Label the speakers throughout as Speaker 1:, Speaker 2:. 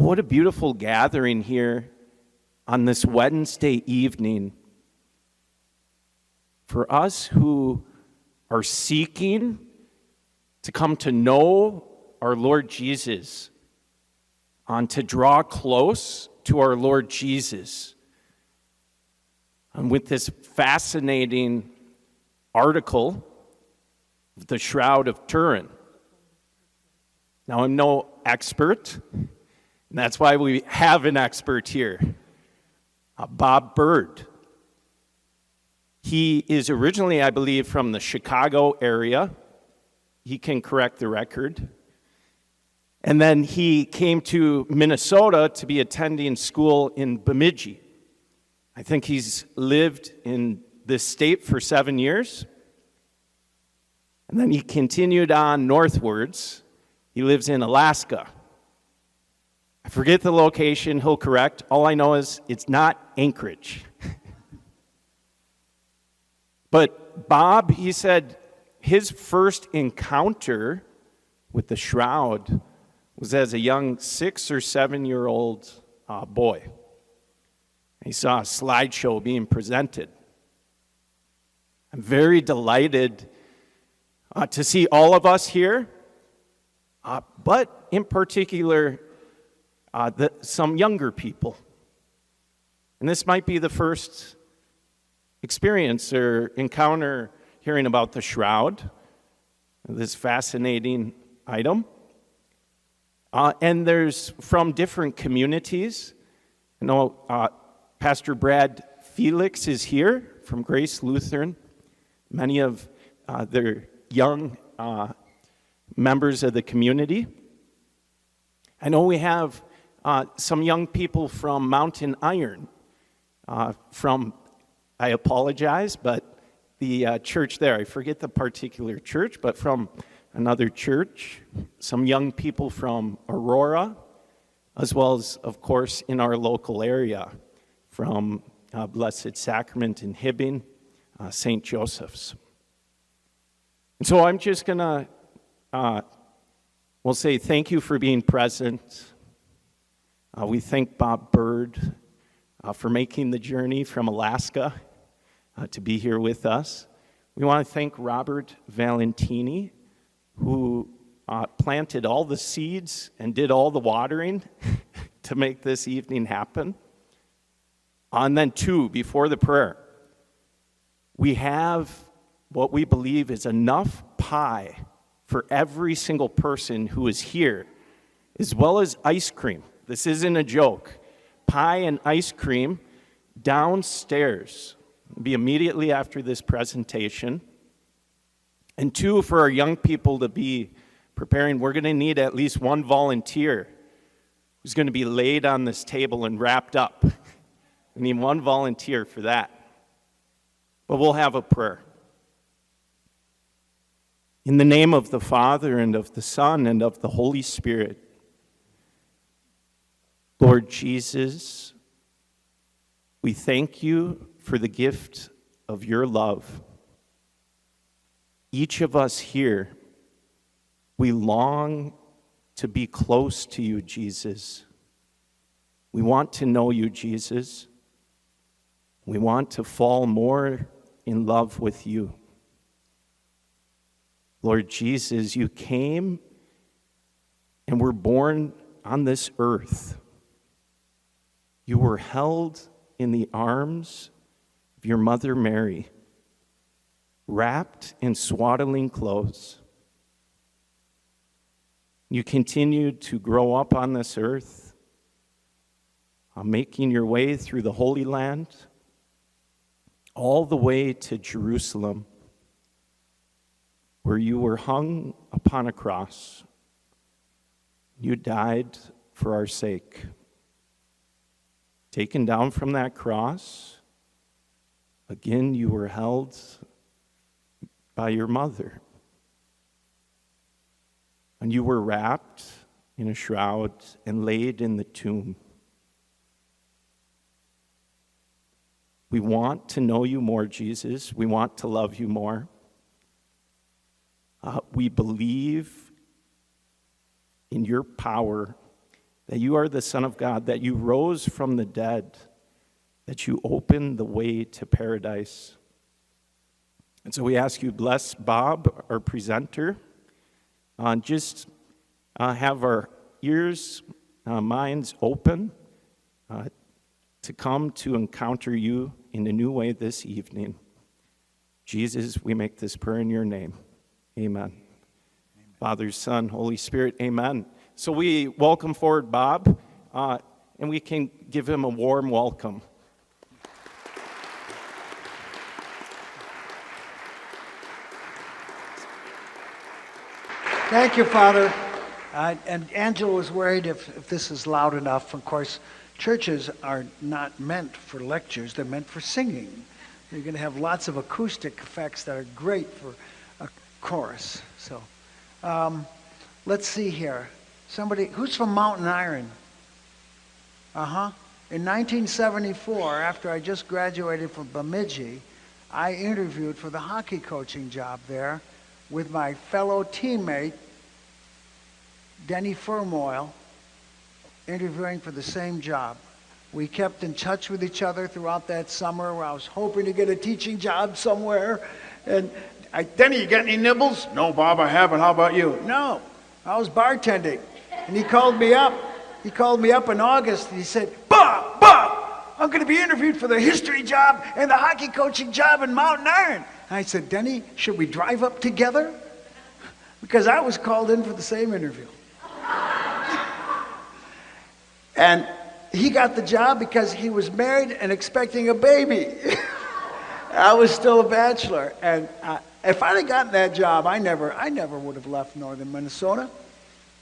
Speaker 1: what a beautiful gathering here on this Wednesday evening for us who are seeking to come to know our Lord Jesus, on to draw close to our Lord Jesus. And with this fascinating article, the Shroud of Turin. Now, I'm no expert, and that's why we have an expert here, Bob Bird. He is originally, I believe, from the Chicago area. He can correct the record. And then he came to Minnesota to be attending school in Bemidji. I think he's lived in this state for 7 years. And then he continued on northwards. He lives in Alaska. I forget the location, he'll correct. All I know is it's not Anchorage. But Bob, he said his first encounter with the shroud was as a young 6 or 7 year old boy. He saw a slideshow being presented. I'm very delighted to see all of us here, but in particular, some younger people. And this might be the first experience or encounter hearing about the shroud, this fascinating item. And there's from different communities. I know Pastor Brad Felix is here from Grace Lutheran. Many of their young members of the community. I know we have some young people from Mountain Iron, I apologize, but the church there, I forget the particular church, but from another church, some young people from Aurora, as well as, of course, in our local area, from Blessed Sacrament in Hibbing, St. Joseph's. And so I'm just going to, we'll say thank you for being present. We thank Bob Bird for making the journey from Alaska to be here with us. We want to thank Robert Valentini, who planted all the seeds and did all the watering to make this evening happen. And then two, before the prayer, we have what we believe is enough pie for every single person who is here, as well as ice cream. This isn't a joke. Pie and ice cream downstairs. It'll be immediately after this presentation. And two, for our young people to be preparing, we're going to need at least one volunteer who's going to be laid on this table and wrapped up. We need one volunteer for that. But we'll have a prayer. In the name of the Father, and of the Son, and of the Holy Spirit, Lord Jesus, we thank you for the gift of your love. Each of us here, we long to be close to you, Jesus. We want to know you, Jesus. We want to fall more in love with you. Lord Jesus, you came and were born on this earth. You were held in the arms of your mother Mary, wrapped in swaddling clothes. You continued to grow up on this earth, making your way through the Holy Land, all the way to Jerusalem, where you were hung upon a cross. You died for our sake. Taken down from that cross, again you were held by your mother. And you were wrapped in a shroud and laid in the tomb. We want to know you more, Jesus. We want to love you more. We believe in your power that you are the Son of God, that you rose from the dead, that you opened the way to paradise. And so we ask you, bless Bob, our presenter. Just have our ears, minds open to come to encounter you in a new way this evening. Jesus, we make this prayer in your name. Amen. Father, Son, Holy Spirit, amen. So we welcome forward Bob, and we can give him a warm welcome.
Speaker 2: Thank you, Father. And Angela was worried if this is loud enough. Of course, churches are not meant for lectures. They're meant for singing. You're going to have lots of acoustic effects that are great for a chorus. So let's see here. Somebody, who's from Mountain Iron? In 1974, after I just graduated from Bemidji, I interviewed for the hockey coaching job there with my fellow teammate, Denny Furmoil, interviewing for the same job. We kept in touch with each other throughout that summer where I was hoping to get a teaching job somewhere. And Denny, you got any nibbles? No, Bob, I haven't. How about you? No, I was bartending. And he called me up. He called me up in August and he said, Bob, I'm going to be interviewed for the history job and the hockey coaching job in Mountain Iron. I said, Denny, should we drive up together? Because I was called in for the same interview. And he got the job because he was married and expecting a baby. I was still a bachelor. And if I'd have gotten that job, I never would have left northern Minnesota.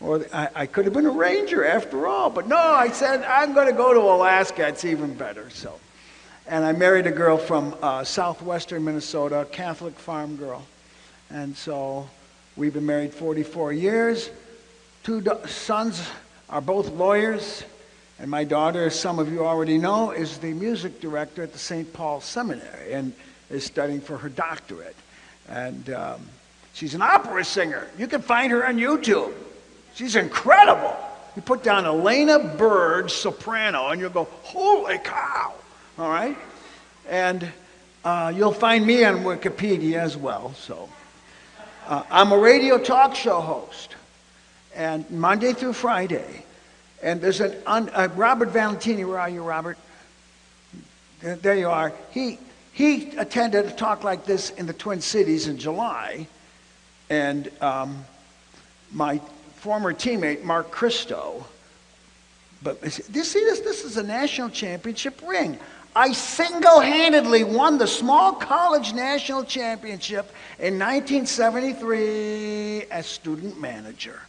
Speaker 2: Or I could have been a ranger after all. But no, I said, I'm going to go to Alaska. It's even better. So. And I married a girl from southwestern Minnesota, a Catholic farm girl. And so we've been married 44 years. Two sons are both lawyers. And my daughter, as some of you already know, is the music director at the St. Paul Seminary and is studying for her doctorate. And she's an opera singer. You can find her on YouTube. She's incredible. You put down Elena Bird, soprano, and you'll go, holy cow. All right? And you'll find me on Wikipedia as well. So I'm a radio talk show host, and Monday through Friday. And there's Robert Valentini. Where are you, Robert? There you are. He attended a talk like this in the Twin Cities in July. And my former teammate, Mark Christo, but this is a national championship ring. I single-handedly won the small college national championship in 1973 as student manager.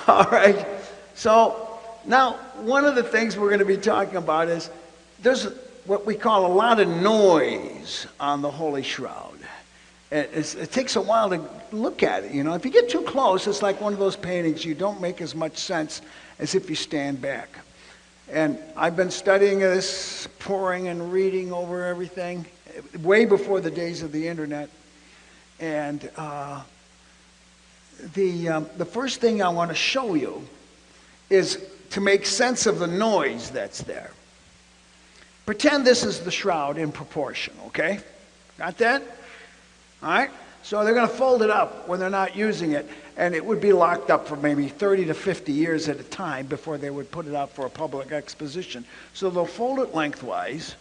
Speaker 2: All right. So now one of the things we're going to be talking about is there's what we call a lot of noise on the Holy Shroud. It takes a while to look at it. You know, if you get too close, it's like one of those paintings. You don't make as much sense as if you stand back. And I've been studying this, poring and reading over everything, way before the days of the internet. And the first thing I want to show you is to make sense of the noise that's there. Pretend this is the shroud in proportion, okay? Got that? All right? So they're going to fold it up when they're not using it, and it would be locked up for maybe 30 to 50 years at a time before they would put it out for a public exposition. So they'll fold it lengthwise,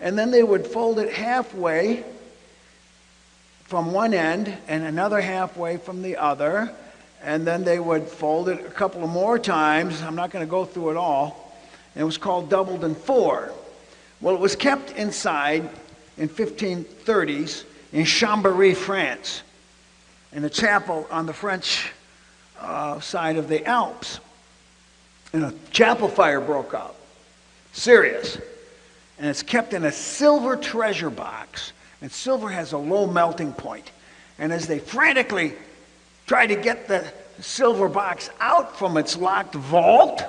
Speaker 2: and then they would fold it halfway from one end and another halfway from the other, and then they would fold it a couple of more times. I'm not going to go through it all. And it was called doubled in four. Well, it was kept inside in 1530s in Chambéry, France, in a chapel on the French side of the Alps. And a chapel fire broke out. Serious. And it's kept in a silver treasure box. And silver has a low melting point. And as they frantically try to get the silver box out from its locked vault,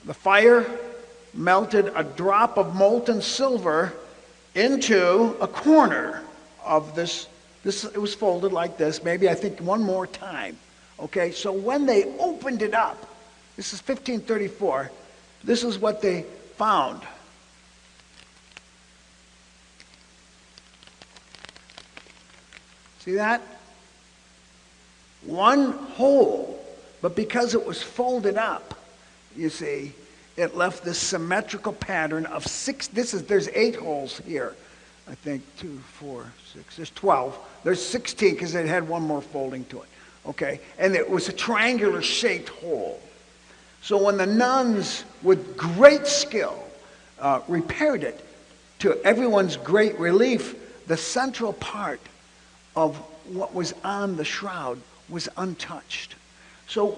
Speaker 2: the fire melted a drop of molten silver into a corner of this. It was folded like this, maybe I think one more time Okay, so when they opened it up, this is 1534, this is what they found. See that? One hole, but because it was folded up, you see, it left this symmetrical pattern of there's 8 holes here. I think 2, 4, 6, there's 12. There's 16 because it had one more folding to it. Okay, and it was a triangular shaped hole. So when the nuns, with great skill, repaired it, to everyone's great relief, the central part of what was on the shroud was untouched. So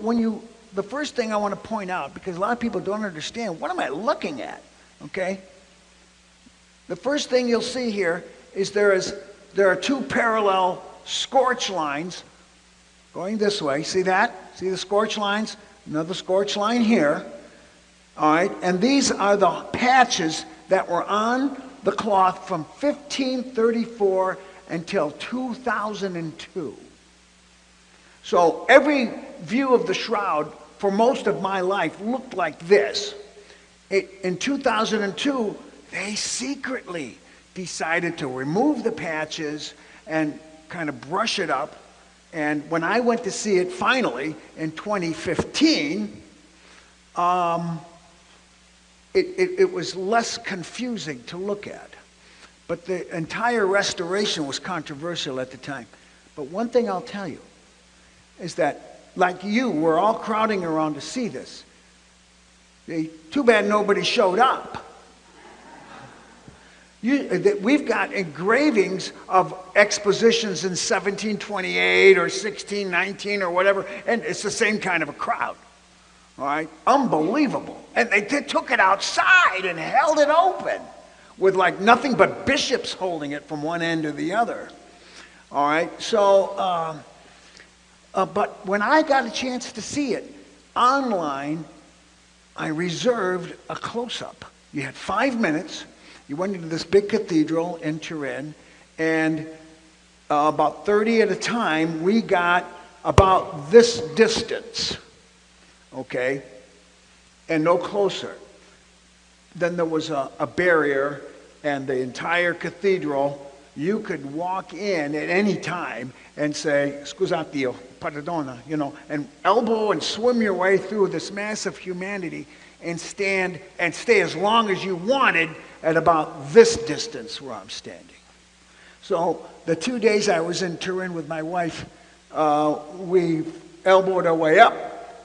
Speaker 2: the first thing I want to point out, because a lot of people don't understand, what am I looking at? Okay? The first thing you'll see here is there are 2 parallel scorch lines going this way. See that? See the scorch lines? Another scorch line here. All right? And these are the patches that were on the cloth from 1534 until 2002. So every view of the shroud for most of my life looked like this. In 2002, they secretly decided to remove the patches and kind of brush it up. And when I went to see it finally in 2015, it was less confusing to look at. But the entire restoration was controversial at the time. But one thing I'll tell you is that, like you, we're all crowding around to see this. Too bad nobody showed up. We've got engravings of expositions in 1728 or 1619 or whatever, and it's the same kind of a crowd. All right? Unbelievable. And they took it outside and held it open with like nothing but bishops holding it from one end to the other. All right? So, but when I got a chance to see it online, I reserved a close-up. You had 5 minutes. You went into this big cathedral in Turin, and about 30 at a time, we got about this distance, okay, and no closer. Then there was a barrier, and the entire cathedral, you could walk in at any time and say, "Scusatio, pardona," and elbow and swim your way through this mass of humanity and stand and stay as long as you wanted at about this distance where I'm standing. So the 2 days I was in Turin with my wife, we elbowed our way up,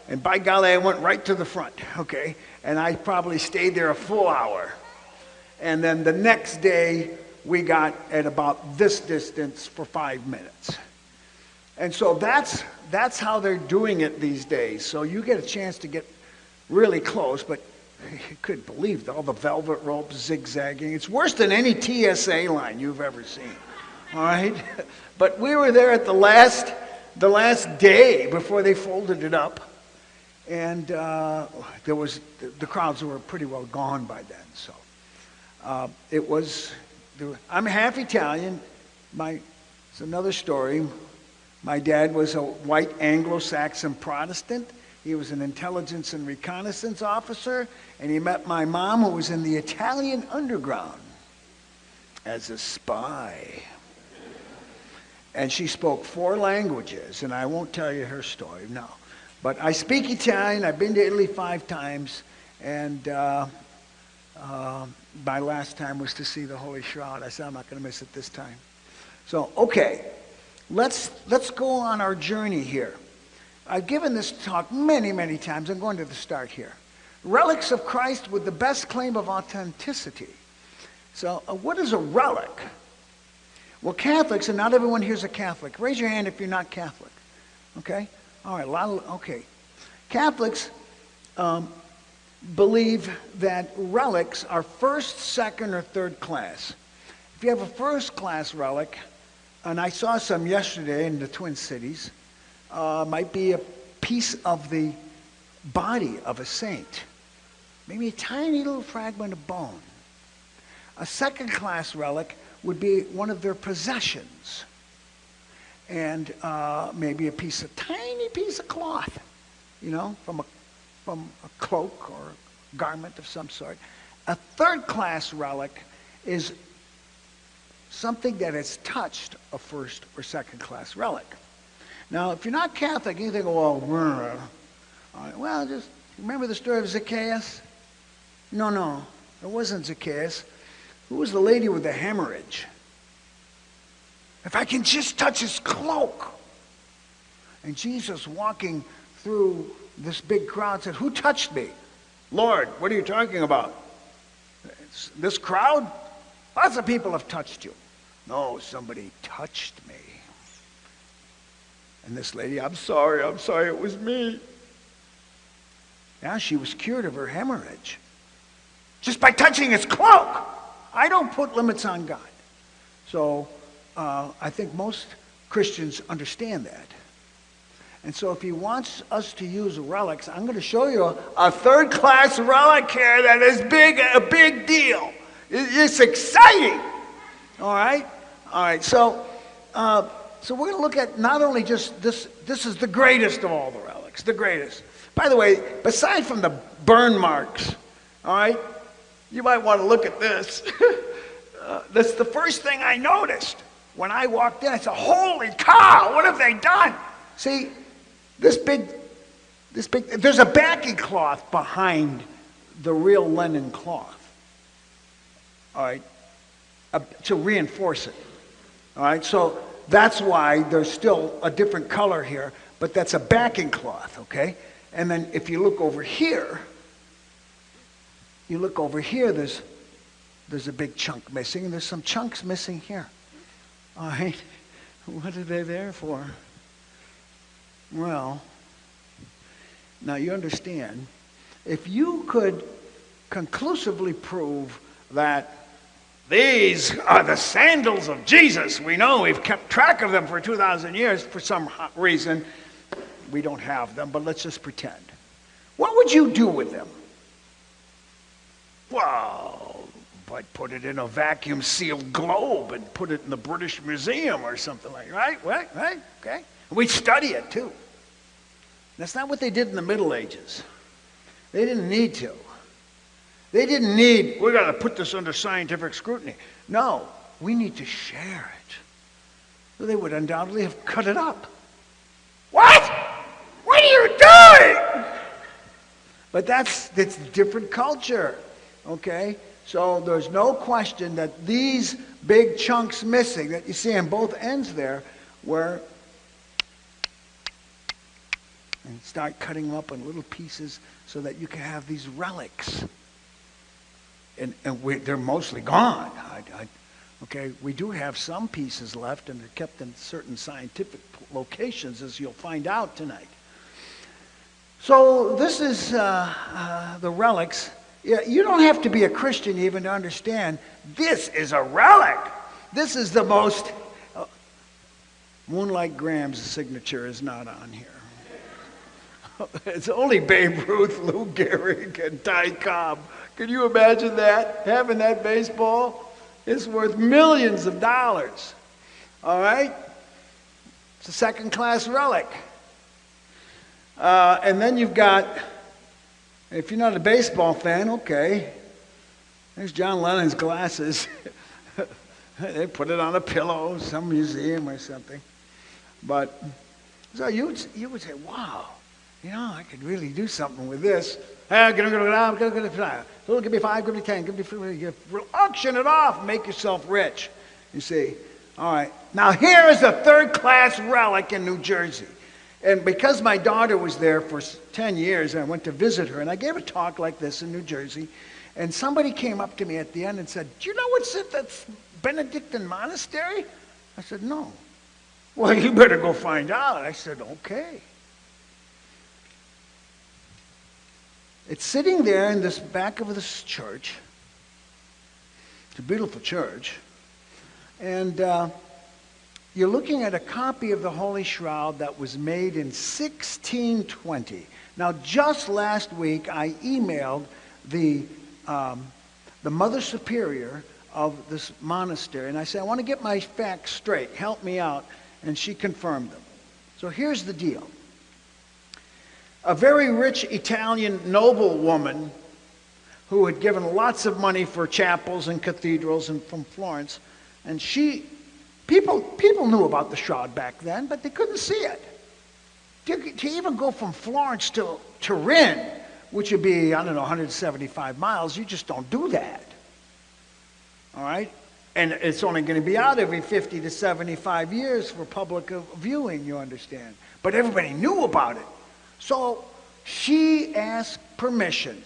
Speaker 2: and by golly, I went right to the front, okay? And I probably stayed there a full hour. And then the next day, we got at about this distance for 5 minutes. And so that's how they're doing it these days. So you get a chance to get really close, but you couldn't believe all the velvet ropes zigzagging. It's worse than any TSA line you've ever seen. All right? But we were there at the last day before they folded it up. And the crowds were pretty well gone by then. So I'm half Italian. It's another story. My dad was a white Anglo-Saxon Protestant. He was an intelligence and reconnaissance officer, and he met my mom, who was in the Italian underground as a spy. And she spoke 4 languages, and I won't tell you her story, no. But I speak Italian. I've been to Italy 5 times, and my last time was to see the Holy Shroud. I said, I'm not going to miss it this time. So, okay, let's go on our journey here. I've given this talk many, many times. I'm going to the start here. Relics of Christ with the best claim of authenticity. So what is a relic? Well, Catholics, and not everyone here is a Catholic. Raise your hand if you're not Catholic. Okay? All right, okay. Catholics believe that relics are first, second, or third class. If you have a first class relic, and I saw some yesterday in the Twin Cities, might be a piece of the body of a saint. Maybe a tiny little fragment of bone. A second class relic would be one of their possessions. And maybe a tiny piece of cloth, from a cloak or a garment of some sort. A third-class relic is something that has touched a first or second-class relic. Now, if you're not Catholic, you think, well, just remember the story of Zacchaeus? No, it wasn't Zacchaeus. Who was the lady with the hemorrhage? If I can just touch his cloak. And Jesus walking through this big crowd said, who touched me? Lord, what are you talking about? This crowd? Lots of people have touched you. No, somebody touched me. And this lady, I'm sorry, it was me. Yeah, she was cured of her hemorrhage. Just by touching his cloak. I don't put limits on God. So I think most Christians understand that. And so if he wants us to use relics, I'm going to show you a third-class relic here that is a big deal. It's exciting. All right? All right, so we're going to look at not only just this. This is the greatest of all the relics, the greatest. By the way, aside from the burn marks, all right, you might want to look at this. That's the first thing I noticed when I walked in. I said, holy cow, what have they done? See, this big, there's a backing cloth behind the real linen cloth, all right, to reinforce it, all right? So that's why there's still a different color here, but that's a backing cloth, okay? And then if you look over here, there's a big chunk missing, and there's some chunks missing here, all right? What are they there for? Well, now you understand, if you could conclusively prove that these are the sandals of Jesus, we know we've kept track of them for 2,000 years, for some reason we don't have them, but let's just pretend. What would you do with them? Well, I'd put it in a vacuum-sealed globe and put it in the British Museum or something like that, right? Okay. We'd study it, too. That's not what they did in the Middle Ages. They didn't need to. They didn't need, we got to put this under scientific scrutiny. No, we need to share it. So they would undoubtedly have cut it up. What? What are you doing? But that's different culture, okay? So there's no question that these big chunks missing that you see on both ends there were, and start cutting them up in little pieces so that you can have these relics. And they're mostly gone. Okay, we do have some pieces left, and they're kept in certain scientific locations, as you'll find out tonight. So this is the relics. Yeah, you don't have to be a Christian even to understand this is a relic. This is the most... Moonlight Graham's signature is not on here. It's only Babe Ruth, Lou Gehrig, and Ty Cobb. Can you imagine that? Having that baseball is worth millions of dollars. All right? It's a second-class relic. And then you've got, if you're not a baseball fan, okay, there's John Lennon's glasses. They put it on a pillow, some museum or something. But so you would say, wow. I could really do something with this. Hey, give me 5, give me 10, give me 50. Auction it off, make yourself rich. You see. All right. Now here is a third-class relic in New Jersey. And because my daughter was there for 10 years, I went to visit her, and I gave a talk like this in New Jersey. And somebody came up to me at the end and said, do you know what's at that Benedictine monastery? I said, no. Well, you better go find out. I said, okay. It's sitting there in this back of this church. It's a beautiful church. And you're looking at a copy of the Holy Shroud that was made in 1620. Now, just last week, I emailed the Mother Superior of this monastery, and I said, I want to get my facts straight. Help me out. And she confirmed them. So here's the deal. a very rich Italian noblewoman who had given lots of money for chapels and cathedrals and from Florence. And people knew about the shroud back then, but they couldn't see it. To even go from Florence to Turin, which would be, 175 miles, you just don't do that. All right? And it's only going to be out every 50 to 75 years for public viewing, you understand. But everybody knew about it. So she asked permission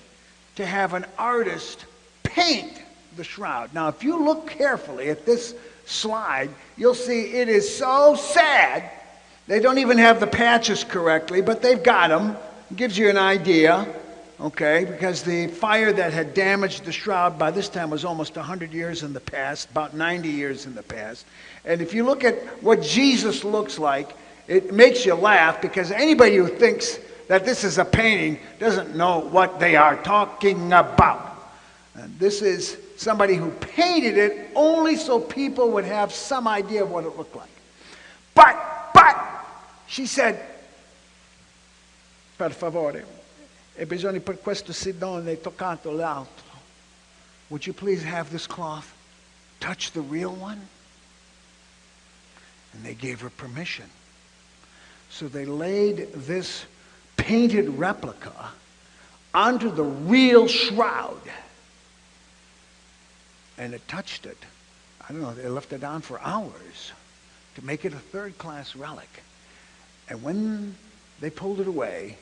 Speaker 2: to have an artist paint the shroud. Now, if you look carefully at this slide, you'll see it is so sad. They don't even have the patches correctly, but they've got them. It gives you an idea, okay, because the fire that had damaged the shroud by this time was almost 100 years in the past, about 90 years in the past. And if you look at what Jesus looks like, it makes you laugh, because anybody who thinks that this is a painting doesn't know what they are talking about. And this is somebody who painted it only so people would have some idea of what it looked like. But, she said, per favore, e bisogna per questo Sidone toccato l'altro. Would you please have this cloth touch the real one? And they gave her permission. So they laid this painted replica onto the real shroud. And it touched it. I don't know, they left it on for hours to make it a third-class relic. And when they pulled it away,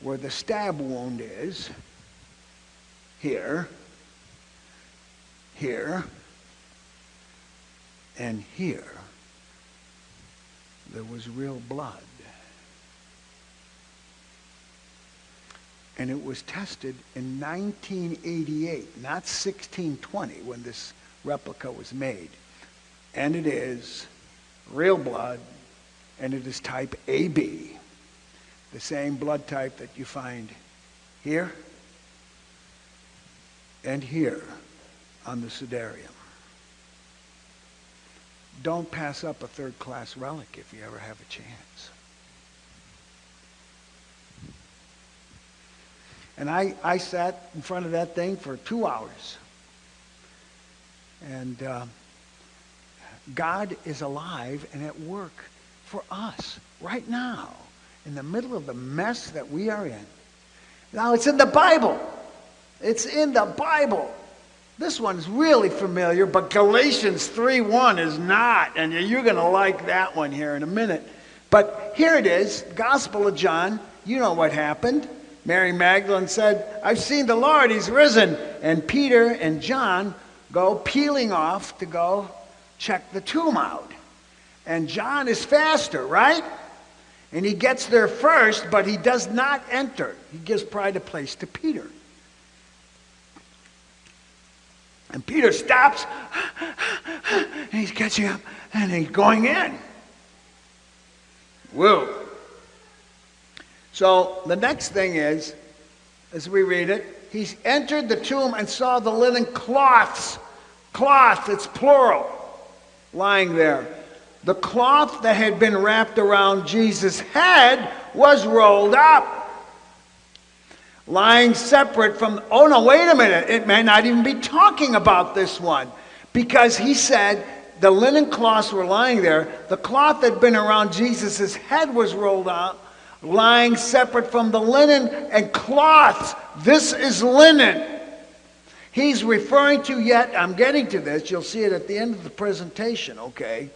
Speaker 2: where the stab wound is, here, and here, there was real blood. And it was tested in 1988, not 1620, when this replica was made. And it is real blood, and it is type AB, the same blood type that you find here and here on the Sudarium. Don't pass up a third-class relic if you ever have a chance. And I sat in front of that thing for 2 hours. And God is alive and at work for us right now, in the middle of the mess that we are in. Now, it's in the Bible. It's in the Bible. This one's really familiar, but Galatians 3:1 is not, and you're going to like that one here in a minute. But here it is, Gospel of John. You know what happened. Mary Magdalene said, "I've seen the Lord, he's risen." And Peter and John go peeling off to go check the tomb out. And John is faster, right? And he gets there first, but he does not enter. He gives pride of place to Peter. And Peter stops, and he's catching up, and he's going in. Whoa. So the next thing is, as we read it, he entered the tomb and saw the linen cloths. Cloth, it's plural, lying there. The cloth that had been wrapped around Jesus' head was rolled up, lying separate from, oh no, wait a minute, it may not even be talking about this one, because he said the linen cloths were lying there. The cloth that had been around Jesus' head was rolled up, lying separate from the linen and cloths. This is linen. He's referring to, yet I'm getting to this, you'll see it at the end of the presentation, okay?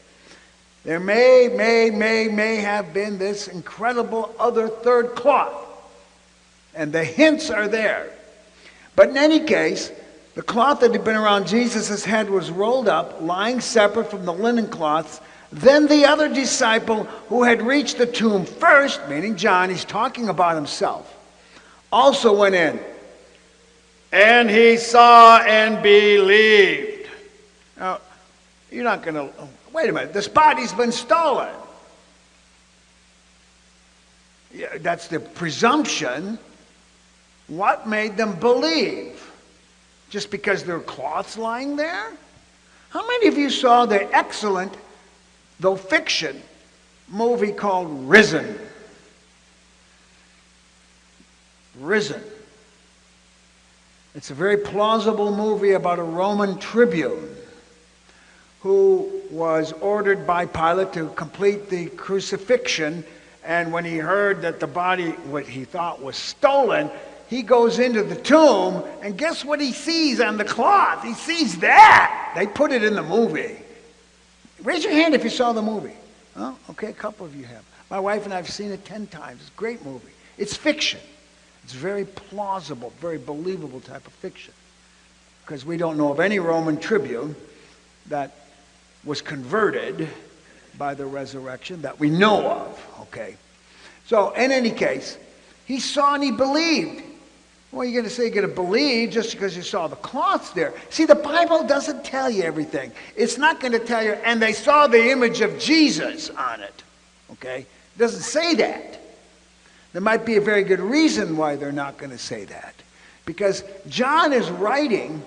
Speaker 2: There may have been this incredible other third cloth. And the hints are there. But in any case, the cloth that had been around Jesus' head was rolled up, lying separate from the linen cloths. Then the other disciple who had reached the tomb first, meaning John, he's talking about himself, also went in. And he saw and believed. Now, you're not going to... Wait a minute, this body's been stolen. Yeah, that's the presumption. What made them believe? Just because there are cloths lying there? How many of you saw the excellent, though fiction, movie called Risen? risen. It's a very plausible movie about a Roman tribune who was ordered by Pilate to complete the crucifixion, and when he heard that the body, what he thought was stolen, he goes into the tomb, and guess what he sees on the cloth? He sees that! They put it in the movie. Raise your hand if you saw the movie. Oh, okay, a couple of you have. My wife and I have seen it 10 times. It's a great movie. It's fiction. It's very plausible, very believable type of fiction. Because we don't know of any Roman tribune that was converted by the resurrection that we know of, okay? So, in any case, he saw and he believed. Well, you're going to say you're going to believe just because you saw the cloths there. See, the Bible doesn't tell you everything. It's not going to tell you, and they saw the image of Jesus on it, okay? It doesn't say that. There might be a very good reason why they're not going to say that. Because John is writing,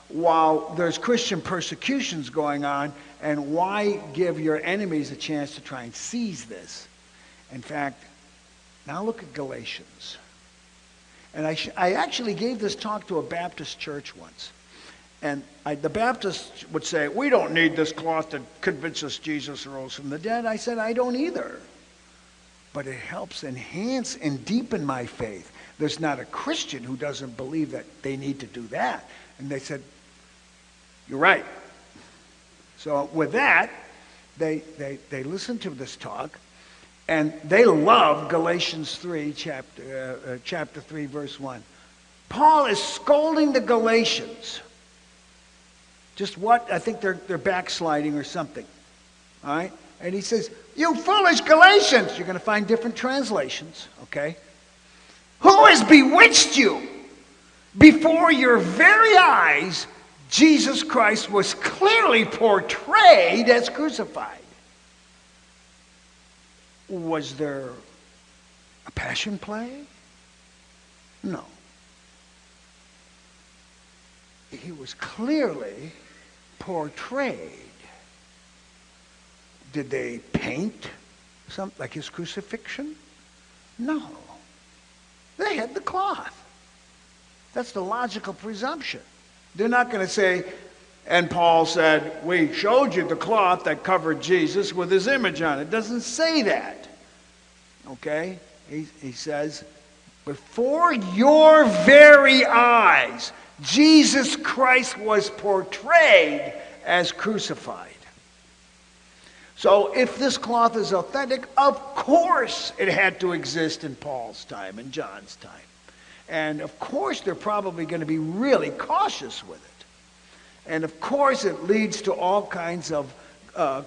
Speaker 2: while there's Christian persecutions going on, and why give your enemies a chance to try and seize this? In fact, now look at Galatians. And I actually gave this talk to a Baptist church once. And the Baptists would say, we don't need this cloth to convince us Jesus rose from the dead. I said, I don't either. But it helps enhance and deepen my faith. There's not a Christian who doesn't believe that they need to do that. And they said, you're right. So with that, they listened to this talk, and they love Galatians 3, chapter 3, verse 1. Paul is scolding the Galatians. Just what? I think they're backsliding or something. All right? And he says, you foolish Galatians. You're going to find different translations, okay? Who has bewitched you? Before your very eyes, Jesus Christ was clearly portrayed as crucified. Was there a passion play? No. He was clearly portrayed. Did they paint something like his crucifixion? No. They had the cloth. That's the logical presumption. They're not going to say, and Paul said, we showed you the cloth that covered Jesus with his image on it. It doesn't say that. Okay? He says, before your very eyes, Jesus Christ was portrayed as crucified. So if this cloth is authentic, of course it had to exist in Paul's time and John's time. And of course they're probably going to be really cautious with it. And of course it leads to all kinds of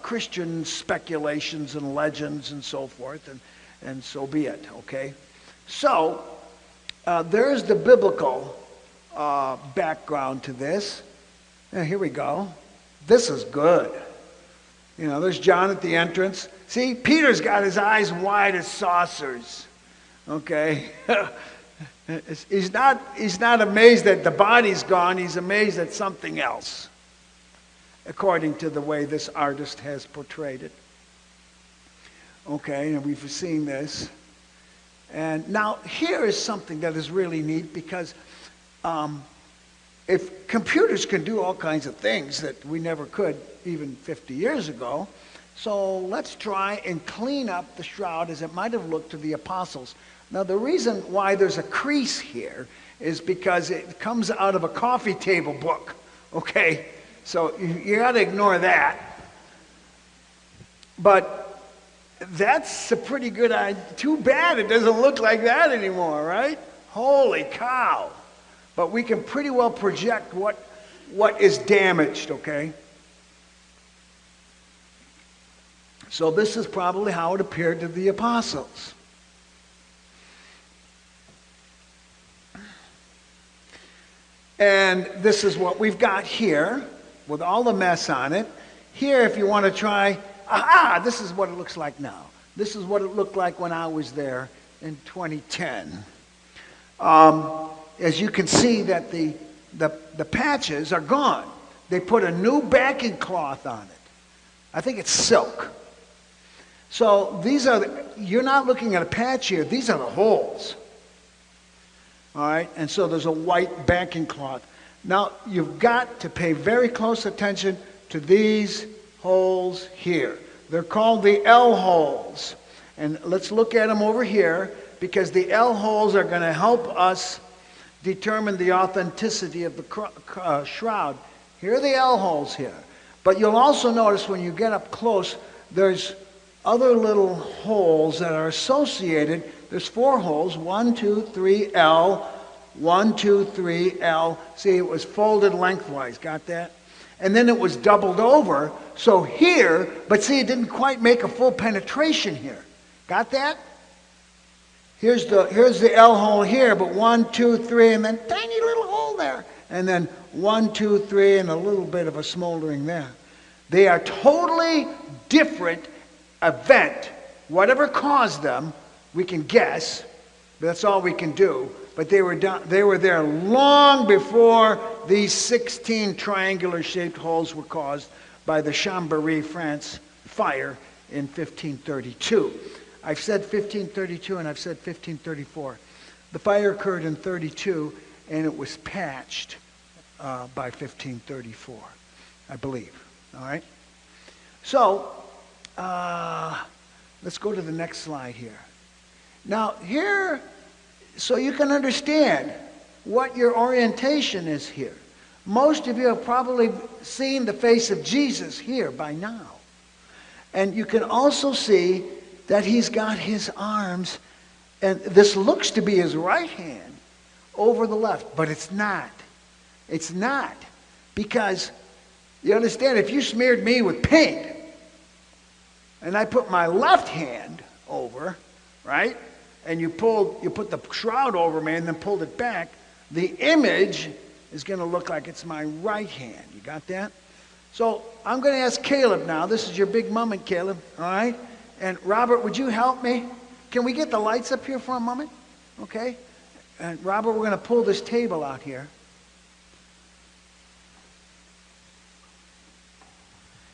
Speaker 2: Christian speculations and legends and so forth, and so be it, okay? So there's the biblical background to this. Now, here we go. This is good. There's John at the entrance. See, Peter's got his eyes wide as saucers. Okay? He's not amazed that the body's gone. He's amazed at something else, according to the way this artist has portrayed it. Okay, and we've seen this. And now here is something that is really neat, because if computers can do all kinds of things that we never could even 50 years ago, so let's try and clean up the shroud as it might have looked to the apostles. Now, the reason why there's a crease here is because it comes out of a coffee table book, okay? So you got to ignore that. But that's a pretty good idea. Too bad it doesn't look like that anymore, right? Holy cow. But we can pretty well project what is damaged, okay? So this is probably how it appeared to the apostles. And this is what we've got here with all the mess on it. Here, if you want to try, this is what it looks like now. This is what it looked like when I was there in 2010. As you can see that the patches are gone. They put a new backing cloth on it. I think it's silk. So you're not looking at a patch here. These are the holes. All right, and so there's a white backing cloth. Now, you've got to pay very close attention to these holes here. They're called the L holes. And let's look at them over here, because the L holes are going to help us determine the authenticity of the shroud. Here are the L holes here. But you'll also notice when you get up close, there's other little holes that are associated. There's 4 holes, 1, 2, 3, L, 1, 2, 3, L. See, it was folded lengthwise, got that? And then it was doubled over, so here, but see, it didn't quite make a full penetration here. Got that? Here's the L hole here, but 1, 2, 3, and then tiny little hole there. And then 1, 2, 3, and a little bit of a smoldering there. They are totally different event. Whatever caused them, we can guess. But that's all we can do. But they were there long before these 16 triangular-shaped holes were caused by the Chambéry, France fire in 1532. I've said 1532 and I've said 1534. The fire occurred in 32 and it was patched by 1534, I believe. All right? So, let's go to the next slide here. Now, here, so you can understand what your orientation is here. Most of you have probably seen the face of Jesus here by now. And you can also see that he's got his arms, and this looks to be his right hand over the left, but it's not. It's not. Because, you understand, if you smeared me with paint, and I put my left hand over, right? And you put the shroud over me and then pulled it back, the image is going to look like it's my right hand. You got that? So I'm going to ask Caleb now. This is your big moment, Caleb. All right? And Robert, would you help me? Can we get the lights up here for a moment? Okay? And Robert, we're going to pull this table out here.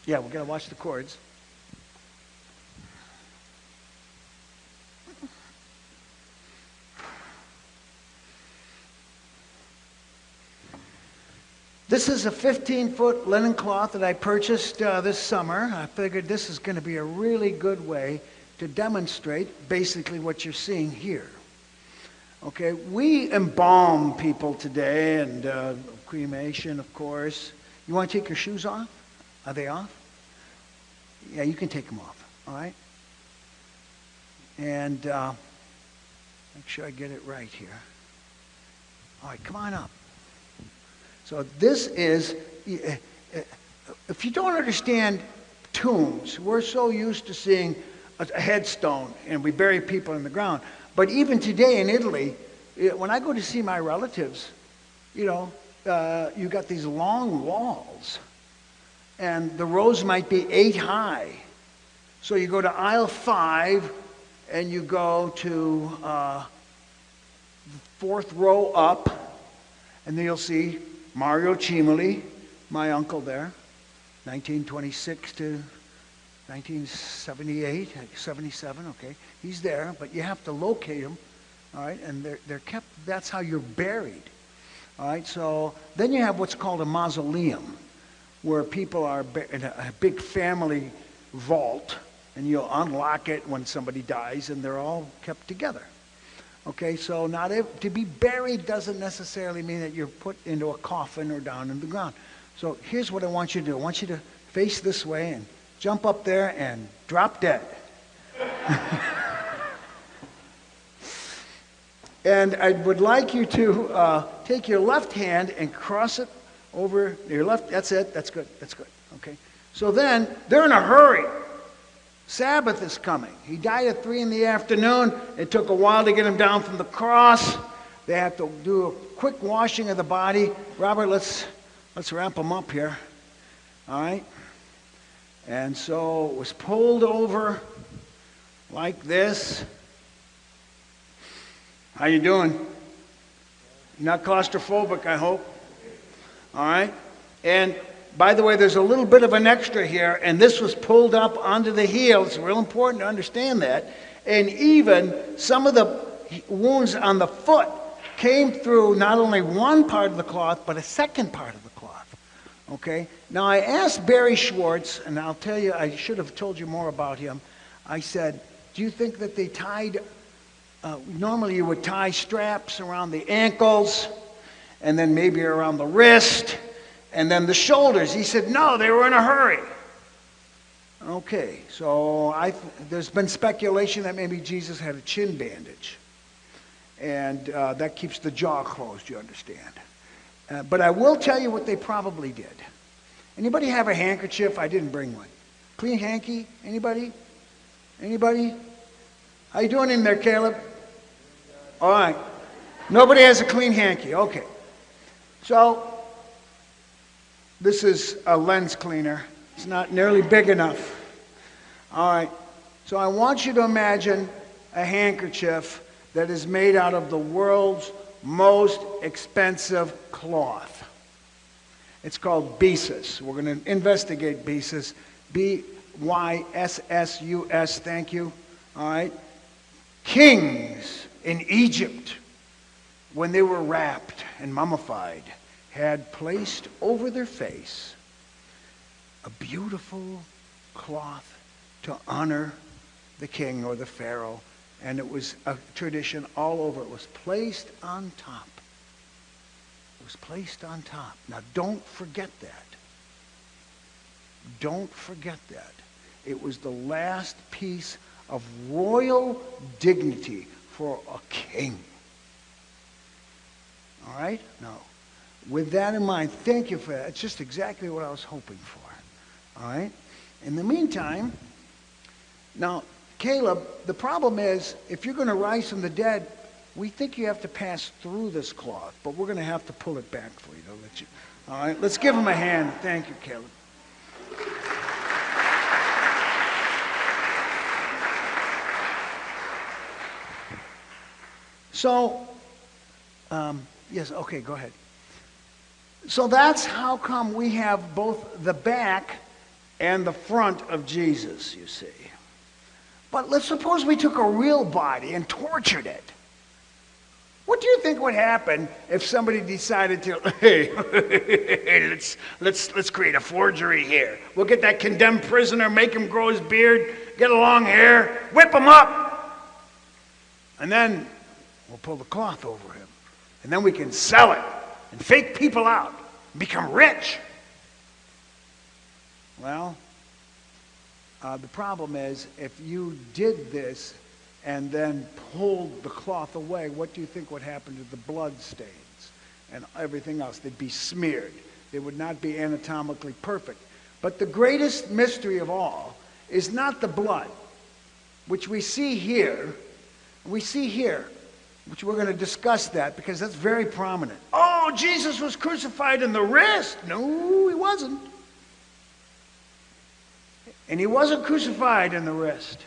Speaker 2: Yeah, we're going to watch the chords. This is a 15-foot linen cloth that I purchased this summer. I figured this is going to be a really good way to demonstrate basically what you're seeing here. Okay, we embalm people today, and cremation, of course. You want to take your shoes off? Are they off? Yeah, you can take them off, all right? And make sure I get it right here. All right, come on up. So this is, if you don't understand tombs, we're so used to seeing a headstone and we bury people in the ground. But even today in Italy, when I go to see my relatives, you got these long walls and the rows might be 8 high. So you go to aisle 5 and you go to the 4th row up, and then you'll see Mario Cimoli, my uncle there, 1926 to 1978, 77, okay. He's there, but you have to locate him, all right, and they're kept, that's how you're buried, all right. So then you have what's called a mausoleum, where people are in a big family vault, and you'll unlock it when somebody dies, and they're all kept together. Okay, so to be buried doesn't necessarily mean that you're put into a coffin or down in the ground. So here's what I want you to do. I want you to face this way and jump up there and drop dead. And I would like you to take your left hand and cross it over your left. That's it. That's good. That's good. Okay. So then they're in a hurry. Sabbath is coming. He died at 3 in the afternoon. It took a while to get him down from the cross. They have to do a quick washing of the body. Robert, let's wrap him up here. All right. And so it was pulled over like this. How you doing? You're not claustrophobic, I hope. All right. And by the way, there's a little bit of an extra here, and this was pulled up onto the heel. It's real important to understand that. And even some of the wounds on the foot came through not only one part of the cloth, but a second part of the cloth. Okay? Now, I asked Barry Schwartz, and I'll tell you, I should have told you more about him. I said, do you think that they tied, normally you would tie straps around the ankles, and then maybe around the wrist, and then the shoulders? He said, no, they were in a hurry. Okay, so there's been speculation that maybe Jesus had a chin bandage. And that keeps the jaw closed, you understand. But I will tell you what they probably did. Anybody have a handkerchief? I didn't bring one. Clean hanky? Anybody? Anybody? How you doing in there, Caleb? All right. Nobody has a clean hanky. Okay. So, this is a lens cleaner. It's not nearly big enough. All right. So I want you to imagine a handkerchief that is made out of the world's most expensive cloth. It's called Byssus. We're going to investigate Byssus. B-Y-S-S-U-S, thank you. All right. Kings in Egypt, when they were wrapped and mummified, had placed over their face a beautiful cloth to honor the king or the pharaoh. And it was a tradition all over. It was placed on top. It was placed on top. Now, don't forget that. Don't forget that. It was the last piece of royal dignity for a king. All right? Now, with that in mind, thank you for that. It's just exactly what I was hoping for. All right? In the meantime, now, Caleb, the problem is, if you're going to rise from the dead, we think you have to pass through this cloth, but we're going to have to pull it back for you to let you. All right, let's give him a hand. Thank you, Caleb. So, yes, okay, go ahead. So that's how come we have both the back and the front of Jesus, you see. But let's suppose we took a real body and tortured it. What do you think would happen if somebody decided to, hey, let's create a forgery here. We'll get that condemned prisoner, make him grow his beard, get a long hair, whip him up, and then we'll pull the cloth over him. And then we can sell it and fake people out and become rich. Well, the problem is, if you did this and then pulled the cloth away, what do you think would happen to the blood stains and everything else? They'd be smeared. They would not be anatomically perfect. But the greatest mystery of all is not the blood, which we see here. We see here, which we're going to discuss that because that's very prominent. Oh, Jesus was crucified in the wrist. No, he wasn't. And he wasn't crucified in the wrist.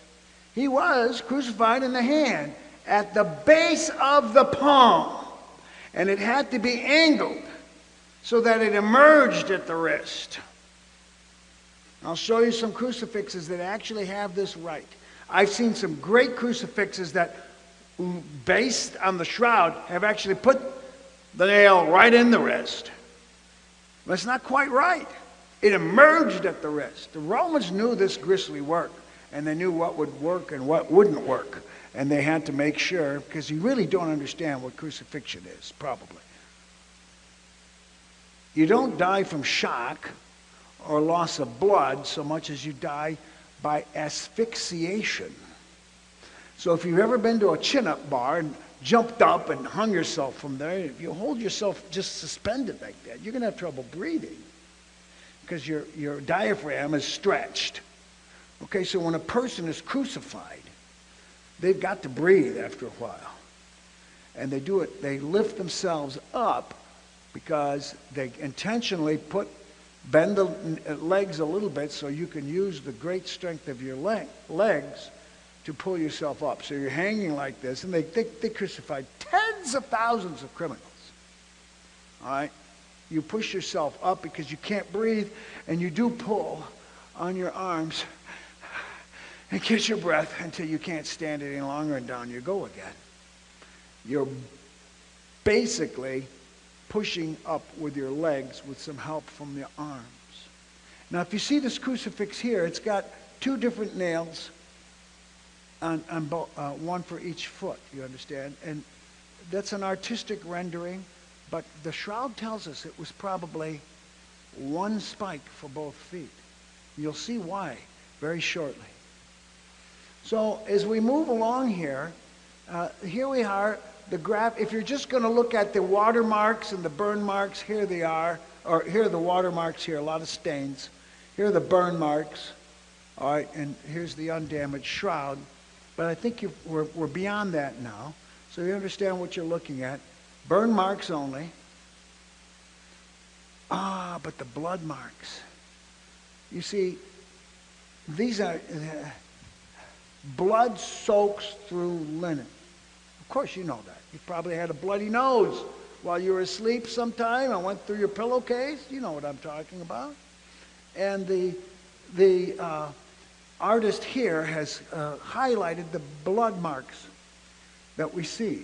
Speaker 2: He was crucified in the hand at the base of the palm. And it had to be angled so that it emerged at the wrist. I'll show you some crucifixes that actually have this right. I've seen some great crucifixes that, based on the shroud, have actually put the nail right in the wrist. But it's not quite right. It emerged at the wrist. The Romans knew this grisly work, and they knew what would work and what wouldn't work. And they had to make sure, because you really don't understand what crucifixion is, probably. You don't die from shock or loss of blood so much as you die by asphyxiation. So if you've ever been to a chin-up bar and jumped up and hung yourself from there, if you hold yourself just suspended like that, you're going to have trouble breathing because your diaphragm is stretched. Okay, so when a person is crucified, they've got to breathe after a while. And they do it, they lift themselves up because they intentionally bend the legs a little bit so you can use the great strength of your legs to pull yourself up. So you're hanging like this, and they crucified tens of thousands of criminals. All right? you push yourself up because you can't breathe, and you do pull on your arms and catch your breath until you can't stand it any longer, and down you go again. You're basically pushing up with your legs with some help from your arms. Now, if you see this crucifix here, it's got two different nails on one for each foot, you understand? And that's an artistic rendering, but the shroud tells us it was probably one spike for both feet. You'll see why very shortly. So as we move along here, here we are, the graph. If you're just going to look at the watermarks and the burn marks, here they are. Or here are the watermarks here, a lot of stains. Here are the burn marks. All right, and here's the undamaged shroud. But I think we're beyond that now. So you understand what you're looking at. Burn marks only. But the blood marks. You see, these are... blood soaks through linen. Of course you know that. You probably had a bloody nose while you were asleep sometime. I went through your pillowcase. You know what I'm talking about. And the artist here has highlighted the blood marks that we see.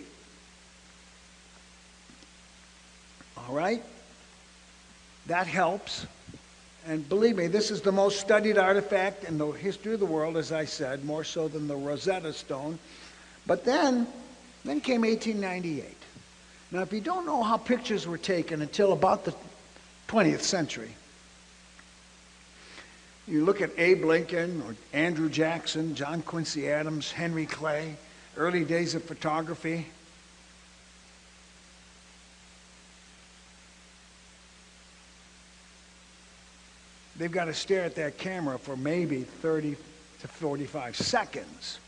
Speaker 2: All right? That helps. And believe me, this is the most studied artifact in the history of the world, as I said, more so than the Rosetta Stone. But then came 1898. Now, if you don't know how pictures were taken until about the 20th century, you look at Abe Lincoln or Andrew Jackson, John Quincy Adams, Henry Clay, early days of photography. They've got to stare at that camera for maybe 30 to 45 seconds.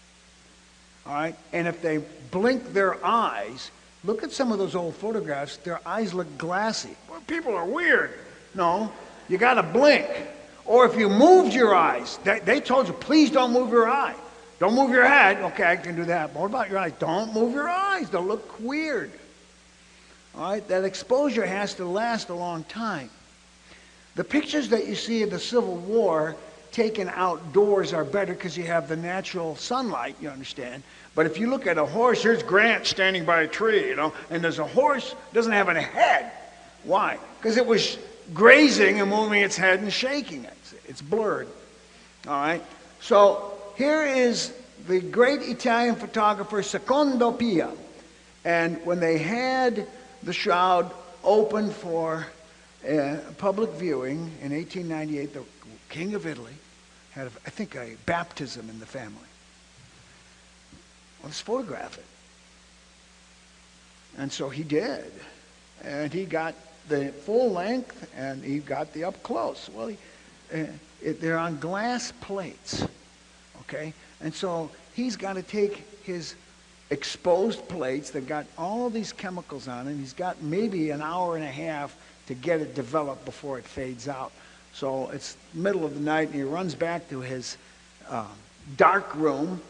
Speaker 2: All right? And if they blink their eyes, look at some of those old photographs, their eyes look glassy. Well, people are weird. No, you got to blink. Or if you moved your eyes, they told you, please don't move your eye. Don't move your head. Okay, I can do that. But what about your eyes? Don't move your eyes. They'll look weird. All right? That exposure has to last a long time. The pictures that you see of the Civil War taken outdoors are better because you have the natural sunlight, you understand. But if you look at a horse, here's Grant standing by a tree, you know, and there's a horse, doesn't have a head. Why? Because it was grazing and moving its head and shaking it. It's blurred. All right? So here is the great Italian photographer Secondo Pia. And when they had the shroud open for public viewing in 1898, the King of Italy had, I think, a baptism in the family. Let's photograph it. And so he did. And he got the full length and he got the up close. Well, they're on glass plates, okay? And so he's got to take his exposed plates that got all these chemicals on it. He's got maybe an hour and a half to get it developed before it fades out. So it's middle of the night and he runs back to his dark room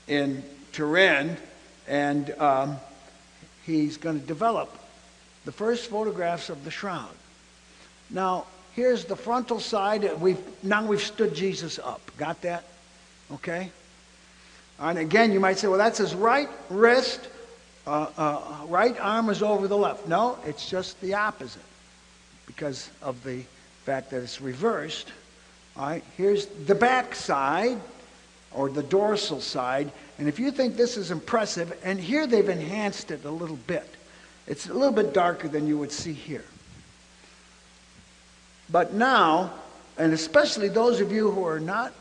Speaker 2: in Turin and he's going to develop the first photographs of the shroud. Now, here's the frontal side. Now we've stood Jesus up. Got that? Okay? And again, you might say, well, that's his right wrist. Right arm is over the left. No, it's just the opposite because of the fact that it's reversed. All right, here's the back side or the dorsal side. And if you think this is impressive, and here they've enhanced it a little bit. It's a little bit darker than you would see here. But now, and especially those of you who are not,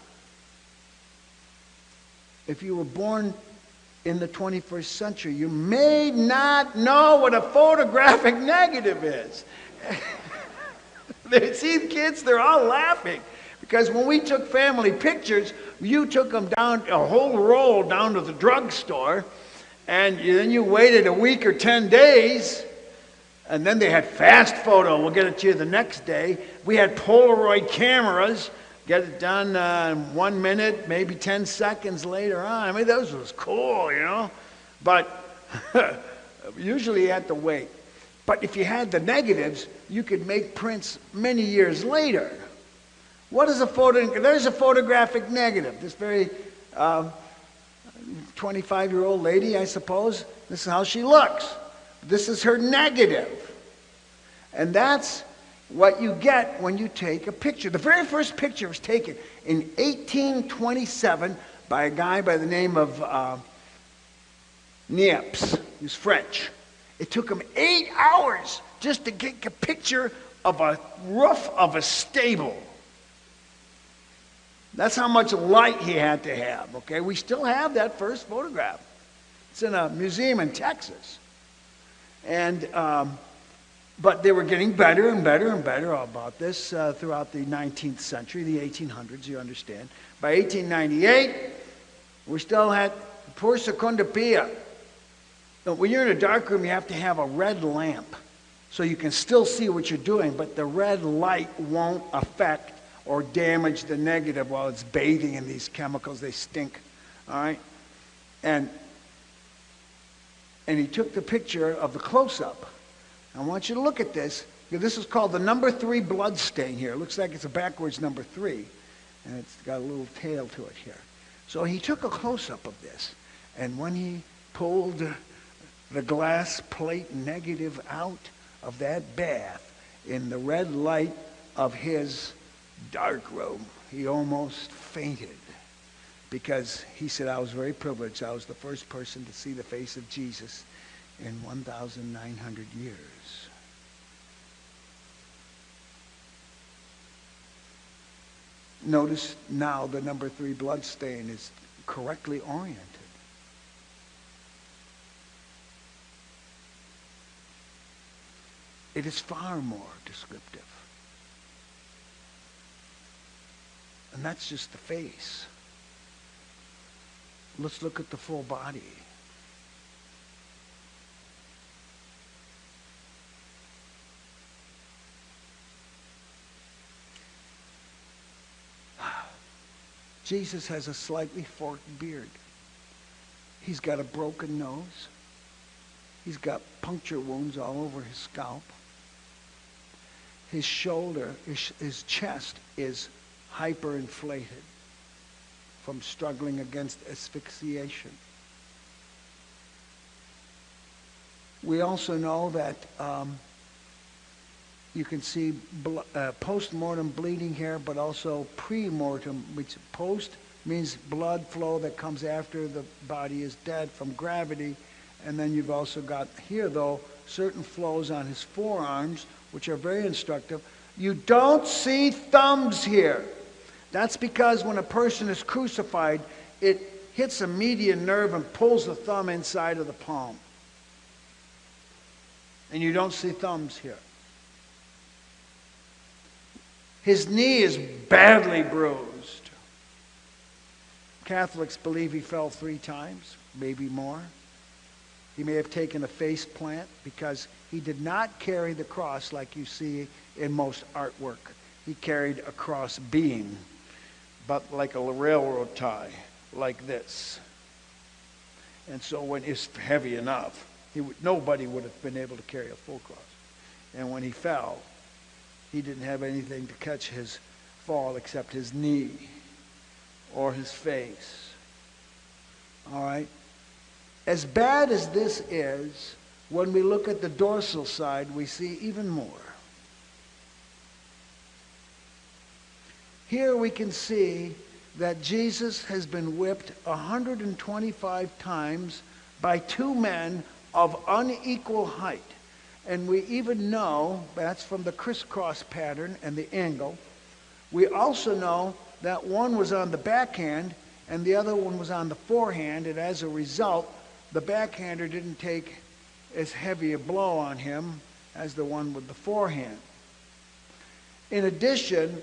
Speaker 2: if you were born in the 21st century, you may not know what a photographic negative is. See the kids, they're all laughing. Because when we took family pictures, you took them down, a whole roll down to the drugstore, and then you waited a week or 10 days, and then they had fast photo. We'll get it to you the next day. We had Polaroid cameras, get it done in 1 minute, maybe 10 seconds later on. I mean, those was cool, you know. But usually you had to wait. But if you had the negatives, you could make prints many years later. What is a photo? There's a photographic negative. This very 25-year-old lady, I suppose, this is how she looks. This is her negative. And that's what you get when you take a picture. The very first picture was taken in 1827 by a guy by the name of Niepce. He was French. It took him 8 hours just to get a picture of a roof of a stable. That's how much light he had to have, okay? We still have that first photograph. It's in a museum in Texas. And, but they were getting better and better and better about this throughout the 19th century, the 1800s, you understand. By 1898, we still had poor secundopia. When you're in a dark room, you have to have a red lamp so you can still see what you're doing, but the red light won't affect or damage the negative while it's bathing in these chemicals. They stink, all right? And he took the picture of the close-up. I want you to look at this. This is called the number 3 blood stain here. It looks like it's a backwards number 3, and it's got a little tail to it here. So he took a close-up of this, and when he pulled the glass plate negative out of that bath in the red light of his dark room, he almost fainted because he said, I was very privileged. I was the first person to see the face of Jesus in 1,900 years. Notice now the number 3 blood stain is correctly oriented. It is far more descriptive. And that's just the face. Let's look at the full body. Jesus has a slightly forked beard. He's got a broken nose. He's got puncture wounds all over his scalp. His shoulder, his chest is hyperinflated from struggling against asphyxiation. We also know that you can see post-mortem bleeding here, but also pre-mortem, which post means blood flow that comes after the body is dead from gravity. And then you've also got here, though, certain flows on his forearms, which are very instructive. You don't see thumbs here. That's because when a person is crucified, it hits a median nerve and pulls the thumb inside of the palm. And you don't see thumbs here. His knee is badly bruised. Catholics believe he fell 3 times, maybe more. He may have taken a face plant because he did not carry the cross like you see in most artwork. He carried a cross beam, but like a railroad tie, like this. And so when it's heavy enough, nobody would have been able to carry a full cross. And when he fell, he didn't have anything to catch his fall except his knee or his face. All right? As bad as this is, when we look at the dorsal side, we see even more. Here we can see that Jesus has been whipped 125 times by 2 men of unequal height. And we even know, that's from the crisscross pattern and the angle. We also know that one was on the backhand and the other one was on the forehand, and as a result, the backhander didn't take as heavy a blow on him as the one with the forehand. In addition,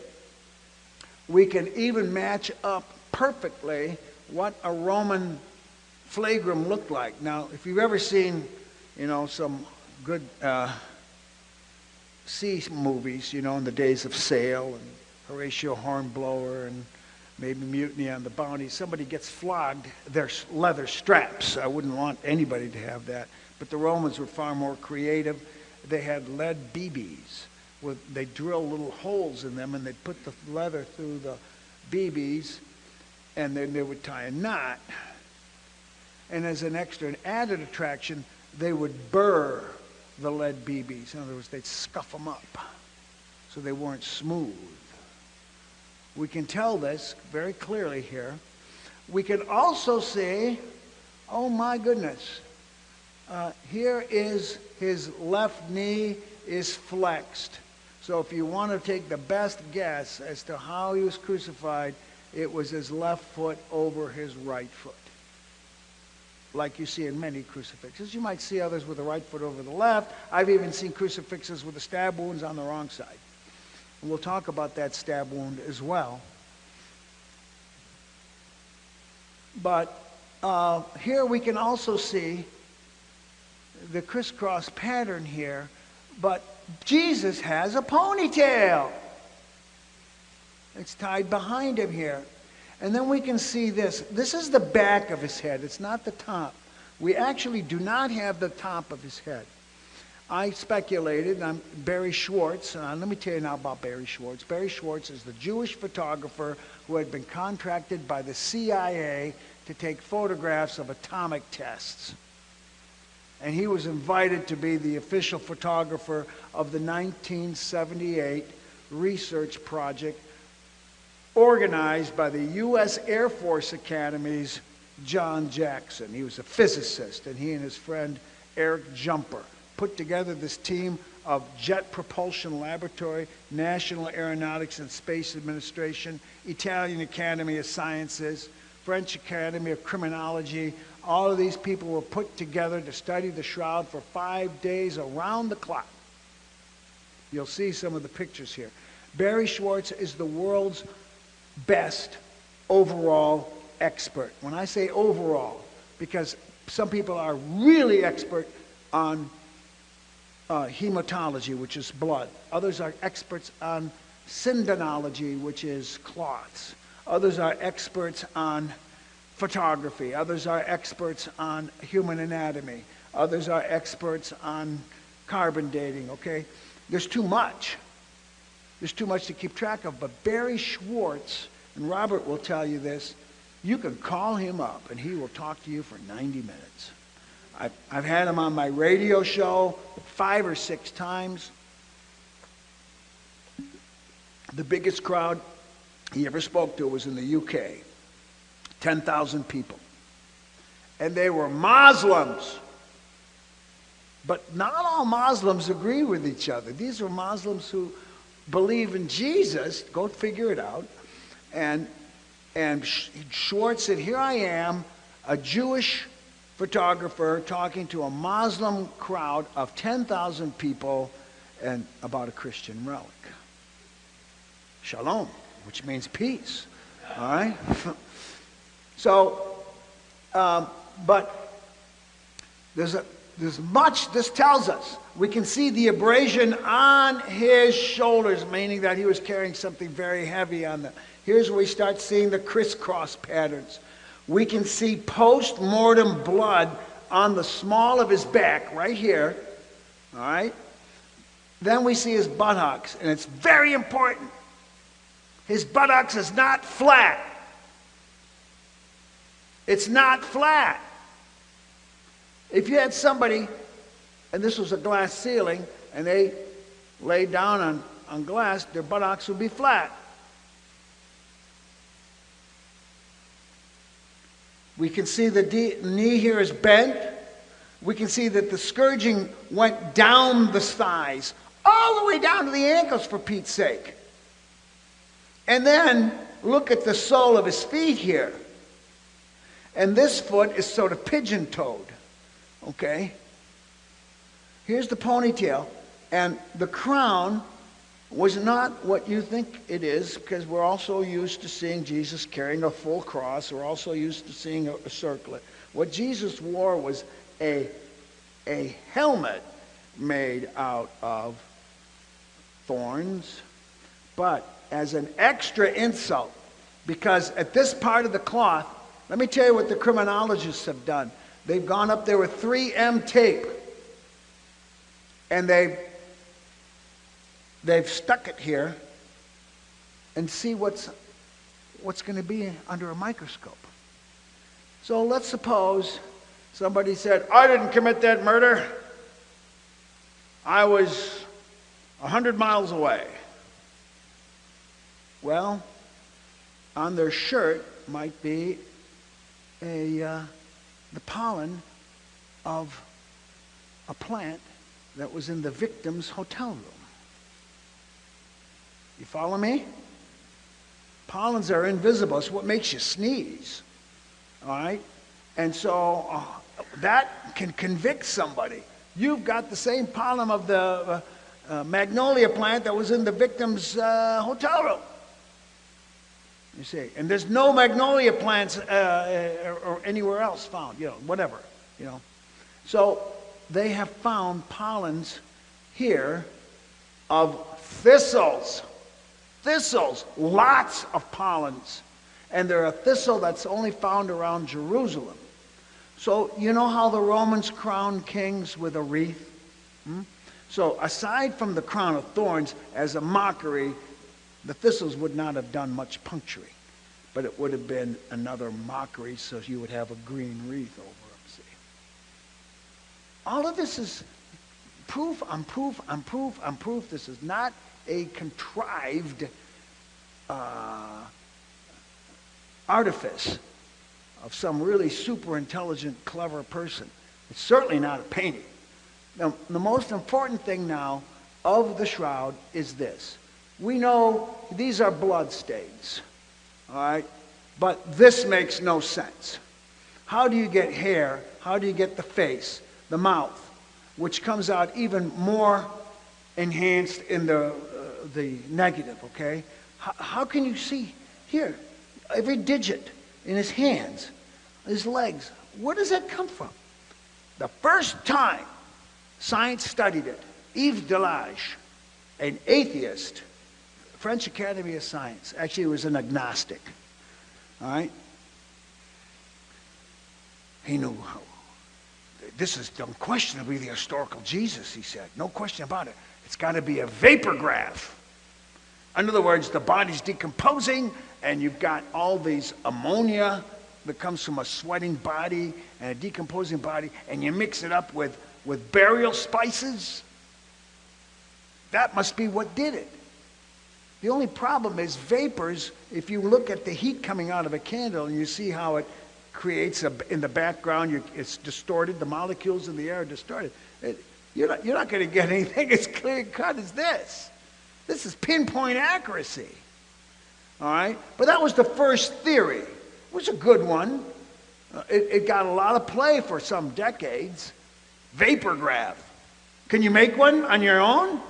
Speaker 2: we can even match up perfectly what a Roman flagrum looked like. Now, if you've ever seen, some good sea movies, in the days of Sail and Horatio Hornblower and maybe Mutiny on the Bounty, somebody gets flogged, there's leather straps. I wouldn't want anybody to have that. But the Romans were far more creative, they had lead BBs. They drill little holes in them, and they'd put the leather through the BBs, and then they would tie a knot. And as an extra, an added attraction, they would burr the lead BBs. In other words, they'd scuff them up so they weren't smooth. We can tell this very clearly here. We can also see, oh my goodness, here is his left knee is flexed. So if you want to take the best guess as to how he was crucified, it was his left foot over his right foot. Like you see in many crucifixes. You might see others with the right foot over the left. I've even seen crucifixes with the stab wounds on the wrong side. And we'll talk about that stab wound as well. But here we can also see the crisscross pattern here. But Jesus has a ponytail. It's tied behind him here. And then we can see this. This is the back of his head. It's not the top. We actually do not have the top of his head. I speculated, and I'm Barry Schwartz. Let me tell you now about Barry Schwartz. Barry Schwartz is the Jewish photographer who had been contracted by the CIA to take photographs of atomic tests. And he was invited to be the official photographer of the 1978 research project organized by the U.S. Air Force Academy's John Jackson. He was a physicist, and he and his friend Eric Jumper put together this team of Jet Propulsion Laboratory, National Aeronautics and Space Administration, Italian Academy of Sciences, French Academy of Criminology. All of these people were put together to study the shroud for 5 days around the clock. You'll see some of the pictures here. Barry Schwartz is the world's best overall expert. When I say overall, because some people are really expert on hematology, which is blood. Others are experts on syndenology, which is cloths. Others are experts on photography. Others are experts on human anatomy. Others are experts on carbon dating, okay? There's too much. There's too much to keep track of. But Barry Schwartz, and Robert will tell you this, you can call him up and he will talk to you for 90 minutes. I've had him on my radio show 5 or 6 times. The biggest crowd he ever spoke to was in the UK. 10,000 people. And they were Muslims. But not all Muslims agree with each other. These are Muslims who believe in Jesus. Go figure it out. And Schwartz said, here I am, a Jewish photographer talking to a Muslim crowd of 10,000 people and about a Christian relic. Shalom, which means peace. All right? So, but there's much this tells us. We can see the abrasion on his shoulders, meaning that he was carrying something very heavy on them. Here's where we start seeing the crisscross patterns. We can see post-mortem blood on the small of his back, right here. All right? Then we see his buttocks, and it's very important. His buttocks is not flat. It's not flat. If you had somebody, and this was a glass ceiling, and they laid down on glass, their buttocks would be flat. We can see the knee here is bent. We can see that the scourging went down the thighs, all the way down to the ankles, for Pete's sake. And then look at the sole of his feet here. And this foot is sort of pigeon-toed. Okay? Here's the ponytail. And the crown was not what you think it is, because we're also used to seeing Jesus carrying a full cross. We're also used to seeing a circlet. What Jesus wore was a helmet made out of thorns, but as an extra insult, because at this part of the cloth, let me tell you what the criminologists have done. They've gone up there with 3M tape, And they've stuck it here and see what's going to be under a microscope. So let's suppose somebody said, I didn't commit that murder. I was 100 miles away. Well, on their shirt might be the pollen of a plant that was in the victim's hotel room. You follow me? Pollens are invisible. It's what makes you sneeze. All right? And so that can convict somebody. You've got the same pollen of the magnolia plant that was in the victim's hotel room. You see, and there's no magnolia plants or anywhere else found, whatever, So they have found pollens here of thistles. Thistles, lots of pollens. And they're a thistle that's only found around Jerusalem. So you know how the Romans crowned kings with a wreath? So aside from the crown of thorns, as a mockery, the thistles would not have done much puncturing. But it would have been another mockery, so you would have a green wreath over them, see? All of this is proof on proof on proof on proof. This is not a contrived artifice of some really super intelligent, clever person. It's certainly not a painting. Now, the most important thing now of the shroud is this. We know these are blood stains, all right? But this makes no sense. How do you get hair? How do you get the face, the mouth, which comes out even more enhanced in the negative, okay? How can you see here every digit in his hands, his legs? Where does that come from? The first time science studied it, Yves Delage, an atheist, French Academy of Science, actually he was an agnostic, all right? He knew how. This is unquestionably the historical Jesus, he said. No question about it. It's got to be a vapor graph. In other words, the body's decomposing, and you've got all these ammonia that comes from a sweating body and a decomposing body, and you mix it up with burial spices. That must be what did it. The only problem is vapors. If you look at the heat coming out of a candle and you see how it creates in the background, it's distorted. The molecules in the air are distorted. You're not going to get anything as clear cut as this. This is pinpoint accuracy. All right? But that was the first theory. It was a good one. It got a lot of play for some decades. Vapor graph. Can you make one on your own?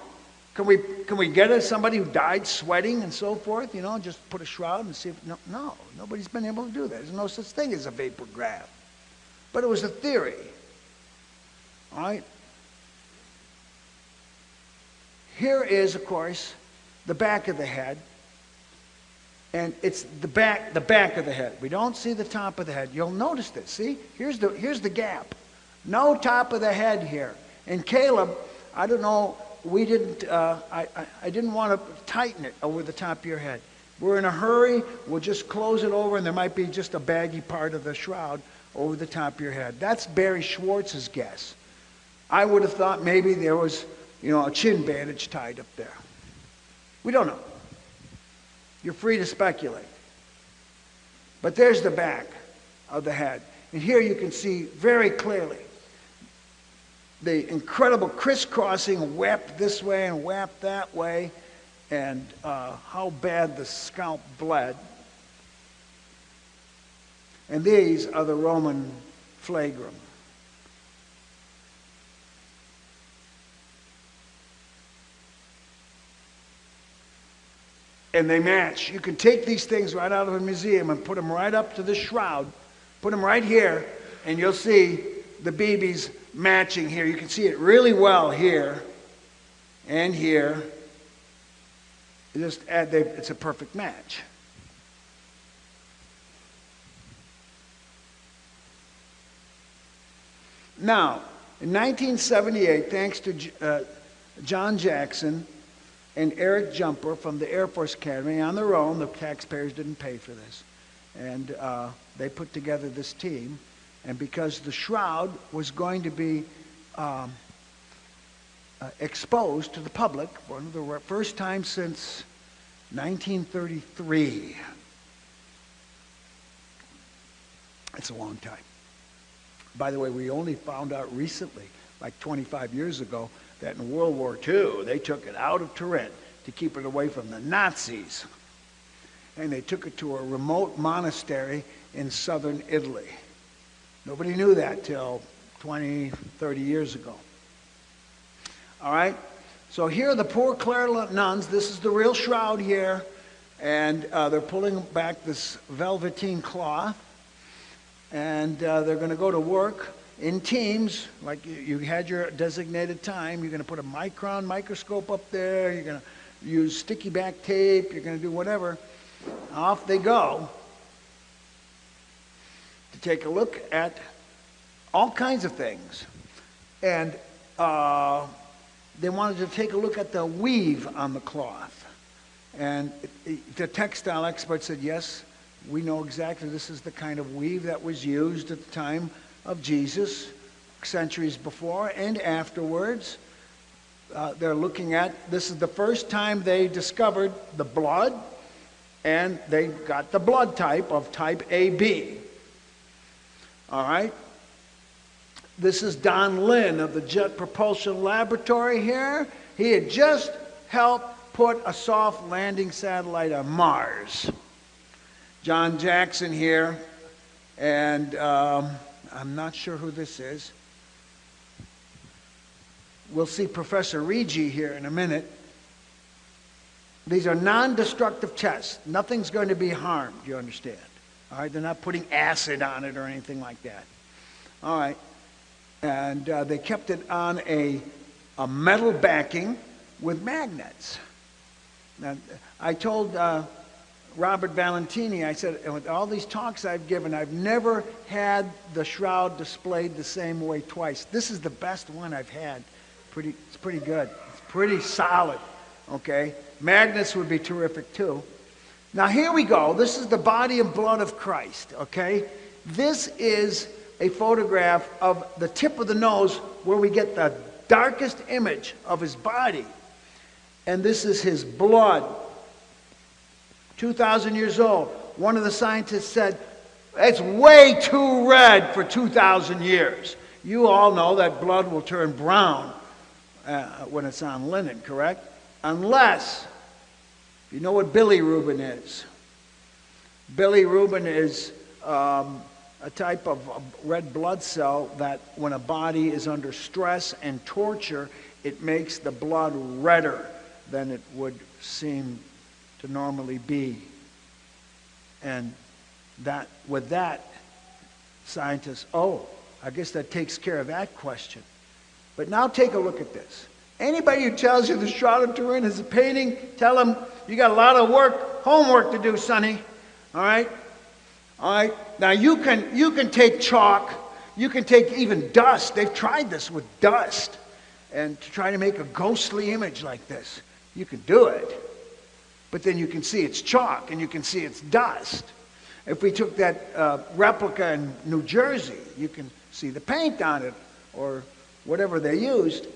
Speaker 2: Can we get somebody who died sweating and so forth? Just put a shroud and see if... No, nobody's been able to do that. There's no such thing as a vapor graph. But it was a theory. All right? Here is, of course, the back of the head. And it's the back of the head. We don't see the top of the head. You'll notice this. See? Here's the gap. No top of the head here. And Caleb, I don't know, we didn't, I didn't want to tighten it over the top of your head. We're in a hurry. We'll just close it over, and there might be just a baggy part of the shroud over the top of your head. That's Barry Schwartz's guess. I would have thought maybe there was, a chin bandage tied up there. We don't know. You're free to speculate. But there's the back of the head. And here you can see very clearly the incredible crisscrossing, whapped this way and whapped that way, and how bad the scalp bled. And these are the Roman flagrum. And they match. You can take these things right out of a museum and put them right up to the shroud, put them right here, and you'll see the BBs matching here. You can see it really well here and here. It's a perfect match. Now, In 1978, thanks to John Jackson and Eric Jumper from the Air Force Academy on their own, the taxpayers didn't pay for this, and they put together this team. And because the shroud was going to be exposed to the public for the first time since 1933. It's a long time. By the way, we only found out recently, like 25 years ago, that in World War II, they took it out of Turin to keep it away from the Nazis. And they took it to a remote monastery in southern Italy. Nobody knew that till 20, 30 years ago. All right? So here are the poor Clairlot nuns. This is the real shroud here. And they're pulling back this velveteen cloth. And they're going to go to work in teams, like you had your designated time. You're going to put a microscope up there. You're going to use sticky back tape. You're going to do whatever. Off they go to take a look at all kinds of things. And they wanted to take a look at the weave on the cloth. And the textile expert said, yes, we know exactly this is the kind of weave that was used at the time of Jesus, centuries before and afterwards. They're looking at, this is the first time they discovered the blood, and they got the blood type of type AB. All right? This is Don Lynn of the Jet Propulsion Laboratory here. He had just helped put a soft landing satellite on Mars. John Jackson here, and I'm not sure who this is. We'll see Professor Rigi here in a minute. These are non-destructive tests. Nothing's going to be harmed, you understand? All right, they're not putting acid on it or anything like that. All right, and they kept it on a metal backing with magnets. Now, I told Robert Valentini, I said, with all these talks I've given, I've never had the shroud displayed the same way twice. This is the best one I've had. It's pretty good. It's pretty solid, okay? Magnets would be terrific too. Now here we go. This is the body and blood of Christ, okay? This is a photograph of the tip of the nose where we get the darkest image of his body. And this is his blood. 2,000 years old. One of the scientists said, it's way too red for 2,000 years. You all know that blood will turn brown when it's on linen, correct? Unless, you know what bilirubin is. Bilirubin is a type of red blood cell that when a body is under stress and torture, it makes the blood redder than it would seem to normally be. And that, with that, scientists, I guess that takes care of that question. But now take a look at this. Anybody who tells you the Shroud of Turin is a painting, tell them you got a lot of homework to do, sonny. All right? All right? Now you can take chalk, you can take even dust. They've tried this with dust, and to try to make a ghostly image like this. You can do it. But then you can see it's chalk and you can see it's dust. If we took that replica in New Jersey, you can see the paint on it or whatever they used.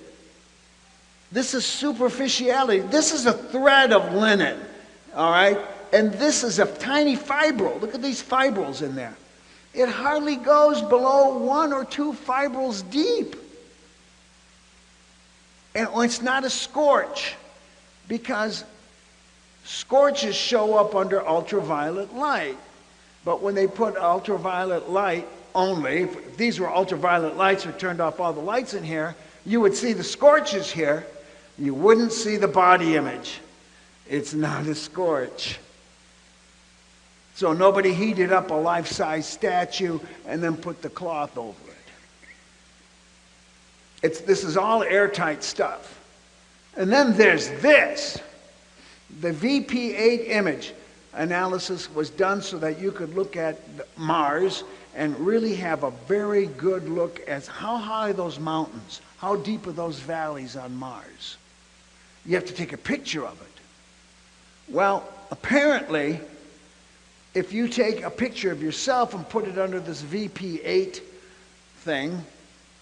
Speaker 2: This is superficiality. This is a thread of linen, all right? And this is a tiny fibril. Look at these fibrils in there. It hardly goes below 1 or 2 fibrils deep. And it's not a scorch, because scorches show up under ultraviolet light. But when they put ultraviolet light only, if these were ultraviolet lights or turned off all the lights in here, you would see the scorches here. You wouldn't see the body image. It's not a scorch. So nobody heated up a life-size statue and then put the cloth over it. This is all airtight stuff. And then there's this. The VP8 image analysis was done so that you could look at Mars and really have a very good look at how high are those mountains, how deep are those valleys on Mars. You have to take a picture of it. Well, apparently, if you take a picture of yourself and put it under this VP8 thing,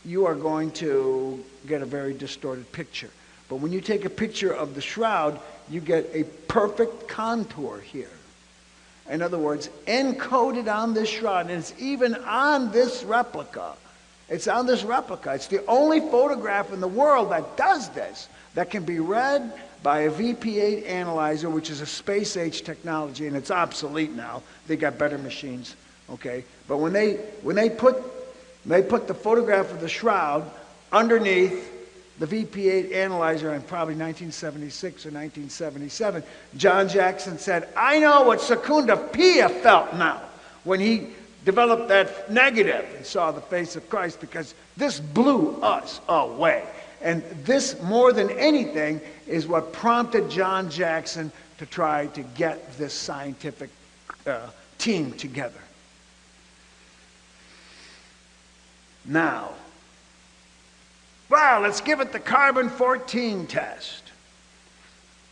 Speaker 2: you are going to get a very distorted picture. But when you take a picture of the shroud, you get a perfect contour here. In other words, encoded on this shroud, and it's even on this replica. It's on this replica. It's the only photograph in the world that does this, that can be read by a VP8 analyzer, which is a space-age technology, and it's obsolete now. They got better machines, okay? But when they put the photograph of the shroud underneath the VP8 analyzer in probably 1976 or 1977, John Jackson said, I know what Secunda Pia felt now when he developed that negative and saw the face of Christ, because this blew us away. And this, more than anything, is what prompted John Jackson to try to get this scientific team together. Now, well, let's give it the carbon-14 test.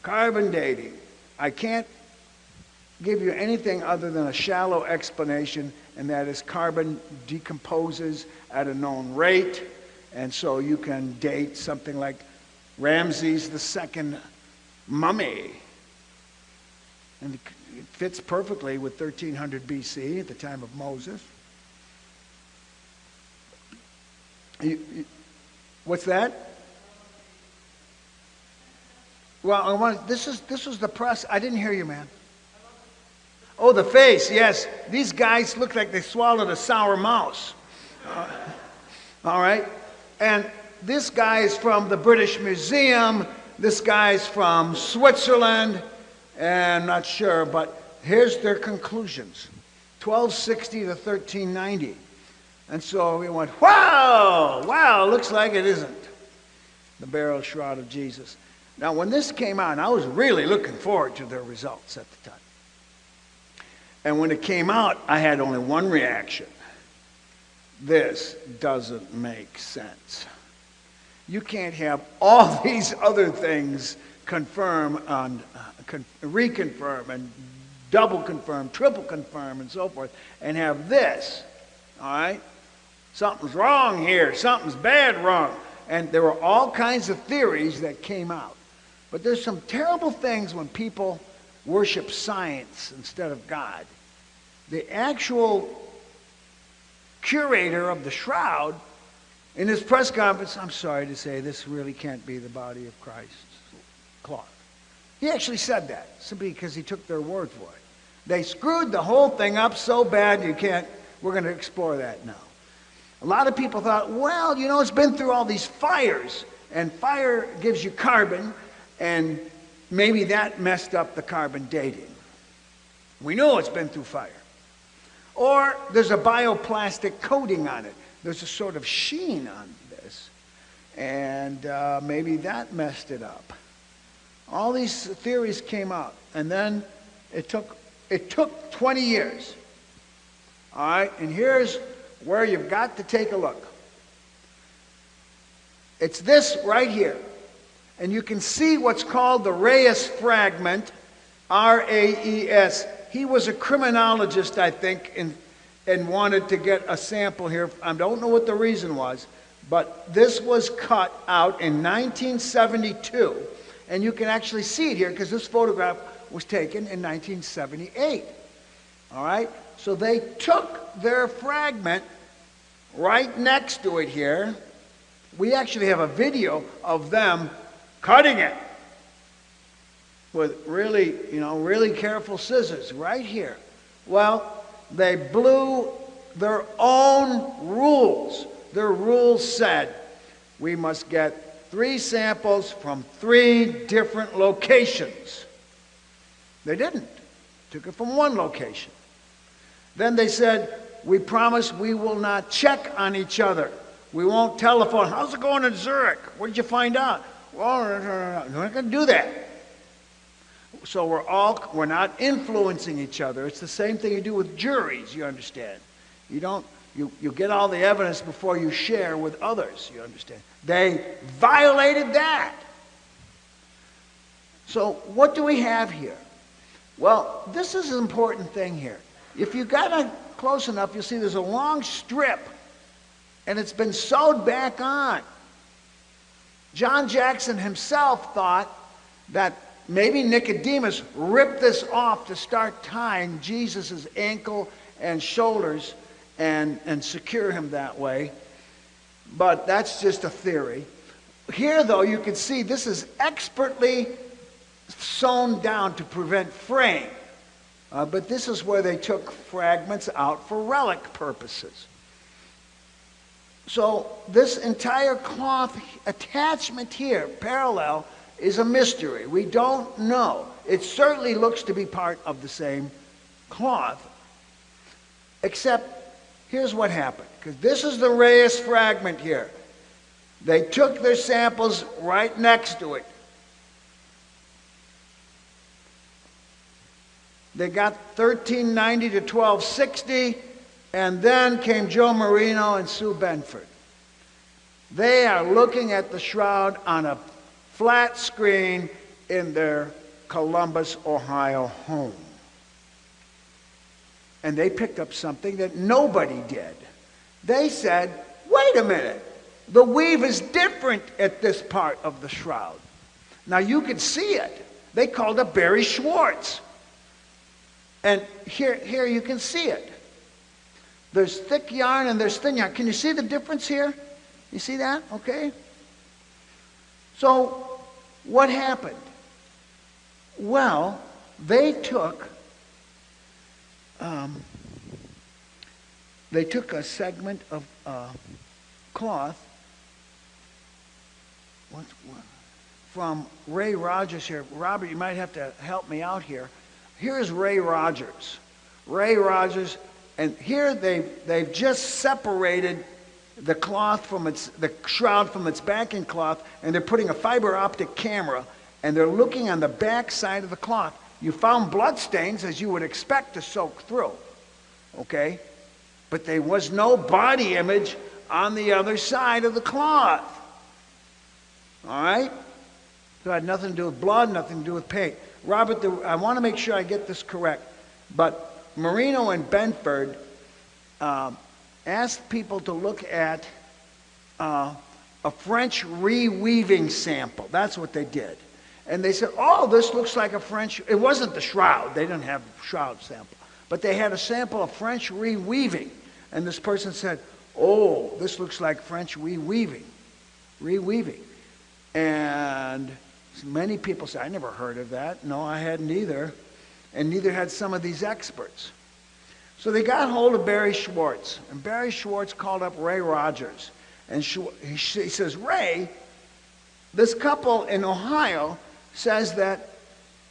Speaker 2: Carbon dating. I can't give you anything other than a shallow explanation, and that is carbon decomposes at a known rate, and so you can date something like Ramses II mummy. And it fits perfectly with 1300 BC at the time of Moses. What's that? Well, this was the press. I didn't hear you, man. Oh, the face, yes. These guys look like they swallowed a sour mouse. All right? And this guy is from the British Museum. This guy's from Switzerland. And I'm not sure, but here's their conclusions. 1260 to 1390. And so we went, wow, looks like it isn't the burial shroud of Jesus. Now, when this came out, I was really looking forward to their results at the time. And when it came out, I had only one reaction. This doesn't make sense. You can't have all these other things confirm and reconfirm and double confirm, triple confirm, and so forth, and have this, all right? Something's wrong here. Something's bad wrong. And there were all kinds of theories that came out. But there's some terrible things when people worship science instead of God. The actual curator of the shroud, in his press conference, I'm sorry to say, this really can't be the body of Christ's cloth. He actually said that, simply because he took their word for it. They screwed the whole thing up so bad we're going to explore that now. A lot of people thought, well, it's been through all these fires, and fire gives you carbon, and maybe that messed up the carbon dating. We know it's been through fire. Or there's a bioplastic coating on it. There's a sort of sheen on this, and maybe that messed it up. All these theories came out, and then it took 20 years. All right, and here's where you've got to take a look. It's this right here. And you can see what's called the Reyes fragment, R-A-E-S. He was a criminologist, I think, and wanted to get a sample here. I don't know what the reason was, but this was cut out in 1972. And you can actually see it here because this photograph was taken in 1978. All right? So they took their fragment right next to it here. We actually have a video of them cutting it with really careful scissors right here. Well, they blew their own rules. Their rules said we must get 3 samples from 3 different locations. They didn't. Took it from 1 location. Then they said, we promise we will not check on each other. We won't telephone. How's it going in Zurich? What did you find out? Well, we're not going to do that. So we're not influencing each other. It's the same thing you do with juries, you understand. You don't You get all the evidence before you share with others, you understand? They violated that. So what do we have here? Well, this is an important thing here. If you got close enough, you'll see there's a long strip, and it's been sewed back on. John Jackson himself thought that maybe Nicodemus ripped this off to start tying Jesus' ankle and shoulders and secure him that way. But that's just a theory. Here, though, you can see this is expertly sewn down to prevent fraying. But this is where they took fragments out for relic purposes. So this entire cloth attachment here, parallel, is a mystery. We don't know. It certainly looks to be part of the same cloth. Except, here's what happened. Because this is the Reyes fragment here. They took their samples right next to it. They got 1390 to 1260, and then came Joe Marino and Sue Benford. They are looking at the shroud on a flat screen in their Columbus, Ohio home. And they picked up something that nobody did. They said, wait a minute, the weave is different at this part of the shroud. Now you can see it. They called it Barry Schwartz. And here you can see it. There's thick yarn and there's thin yarn. Can you see the difference here? You see that? Okay. So what happened? Well, they took a segment of cloth from Ray Rogers here. Robert, you might have to help me out here. Here's Ray Rogers. Ray Rogers, and here they've just separated the cloth from the shroud from its backing cloth, and they're putting a fiber optic camera, and they're looking on the back side of the cloth. You found blood stains, as you would expect to soak through, okay? But there was no body image on the other side of the cloth. All right? So it had nothing to do with blood, nothing to do with paint. Robert, I want to make sure I get this correct, but Marino and Benford asked people to look at a French reweaving sample. That's what they did. And they said, oh, this looks like a French, it wasn't the shroud. They didn't have a shroud sample. But they had a sample of French reweaving. And this person said, oh, this looks like French reweaving. And many people said, I never heard of that. No, I hadn't either. And neither had some of these experts. So they got hold of Barry Schwartz. And Barry Schwartz called up Ray Rogers. And he says, Ray, this couple in Ohio says that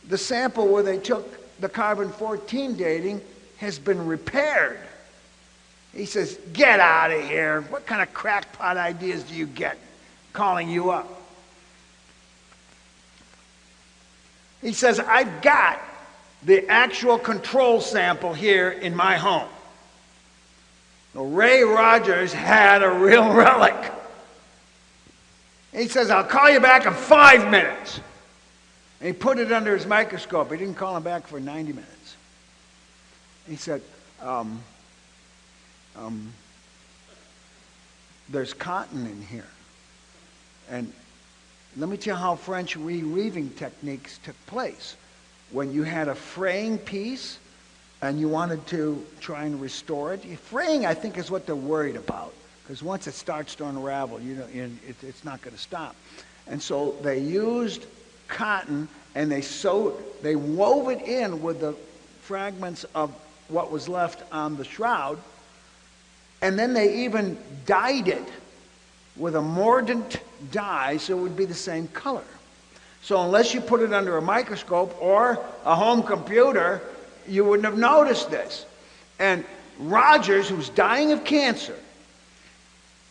Speaker 2: the sample where they took the carbon-14 dating has been repaired. He says, get out of here. What kind of crackpot ideas do you get calling you up? He says, I've got the actual control sample here in my home. Well, Ray Rogers had a real relic. He says, I'll call you back in 5 minutes. And he put it under his microscope. He didn't call him back for 90 minutes. He said, there's cotton in here. And let me tell you how French reweaving techniques took place. When you had a fraying piece and you wanted to try and restore it, fraying, I think, is what they're worried about. Because once it starts to unravel, it's not going to stop. And so they used cotton and they wove it in with the fragments of what was left on the shroud. And then they even dyed it with a mordant dye so it would be the same color. So unless you put it under a microscope or a home computer, you wouldn't have noticed this. And Rogers, who's dying of cancer,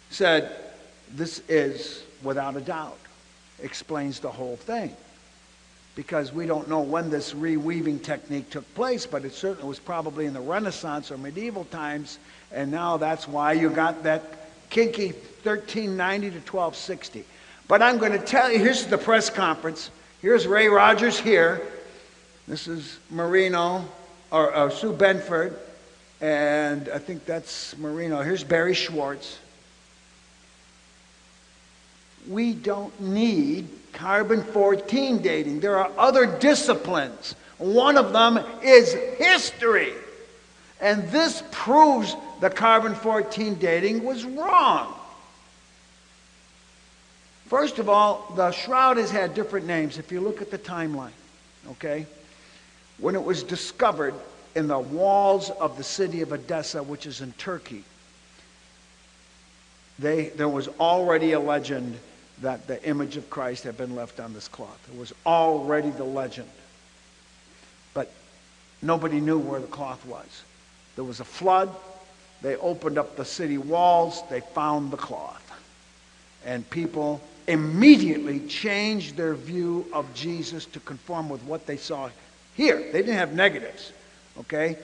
Speaker 2: said, this is, without a doubt, explains the whole thing. because we don't know when this reweaving technique took place, but it certainly was probably in the Renaissance or medieval times, and now that's why you got that kinky 1390 to 1260. But I'm going to tell you, here's the press conference. Here's Ray Rogers here. This is Marino, or Sue Benford, and I think that's Marino. Here's Barry Schwartz. We don't need carbon-14 dating. There are other disciplines. One of them is history. And this proves the carbon-14 dating was wrong. First of all, the shroud has had different names if you look at the timeline, okay? When it was discovered in the walls of the city of Edessa, which is in Turkey, there was already a legend that the image of Christ had been left on this cloth. It was already the legend. But nobody knew where the cloth was. There was a flood. They opened up the city walls. They found the cloth. And people immediately changed their view of Jesus to conform with what they saw here. They didn't have negatives, okay?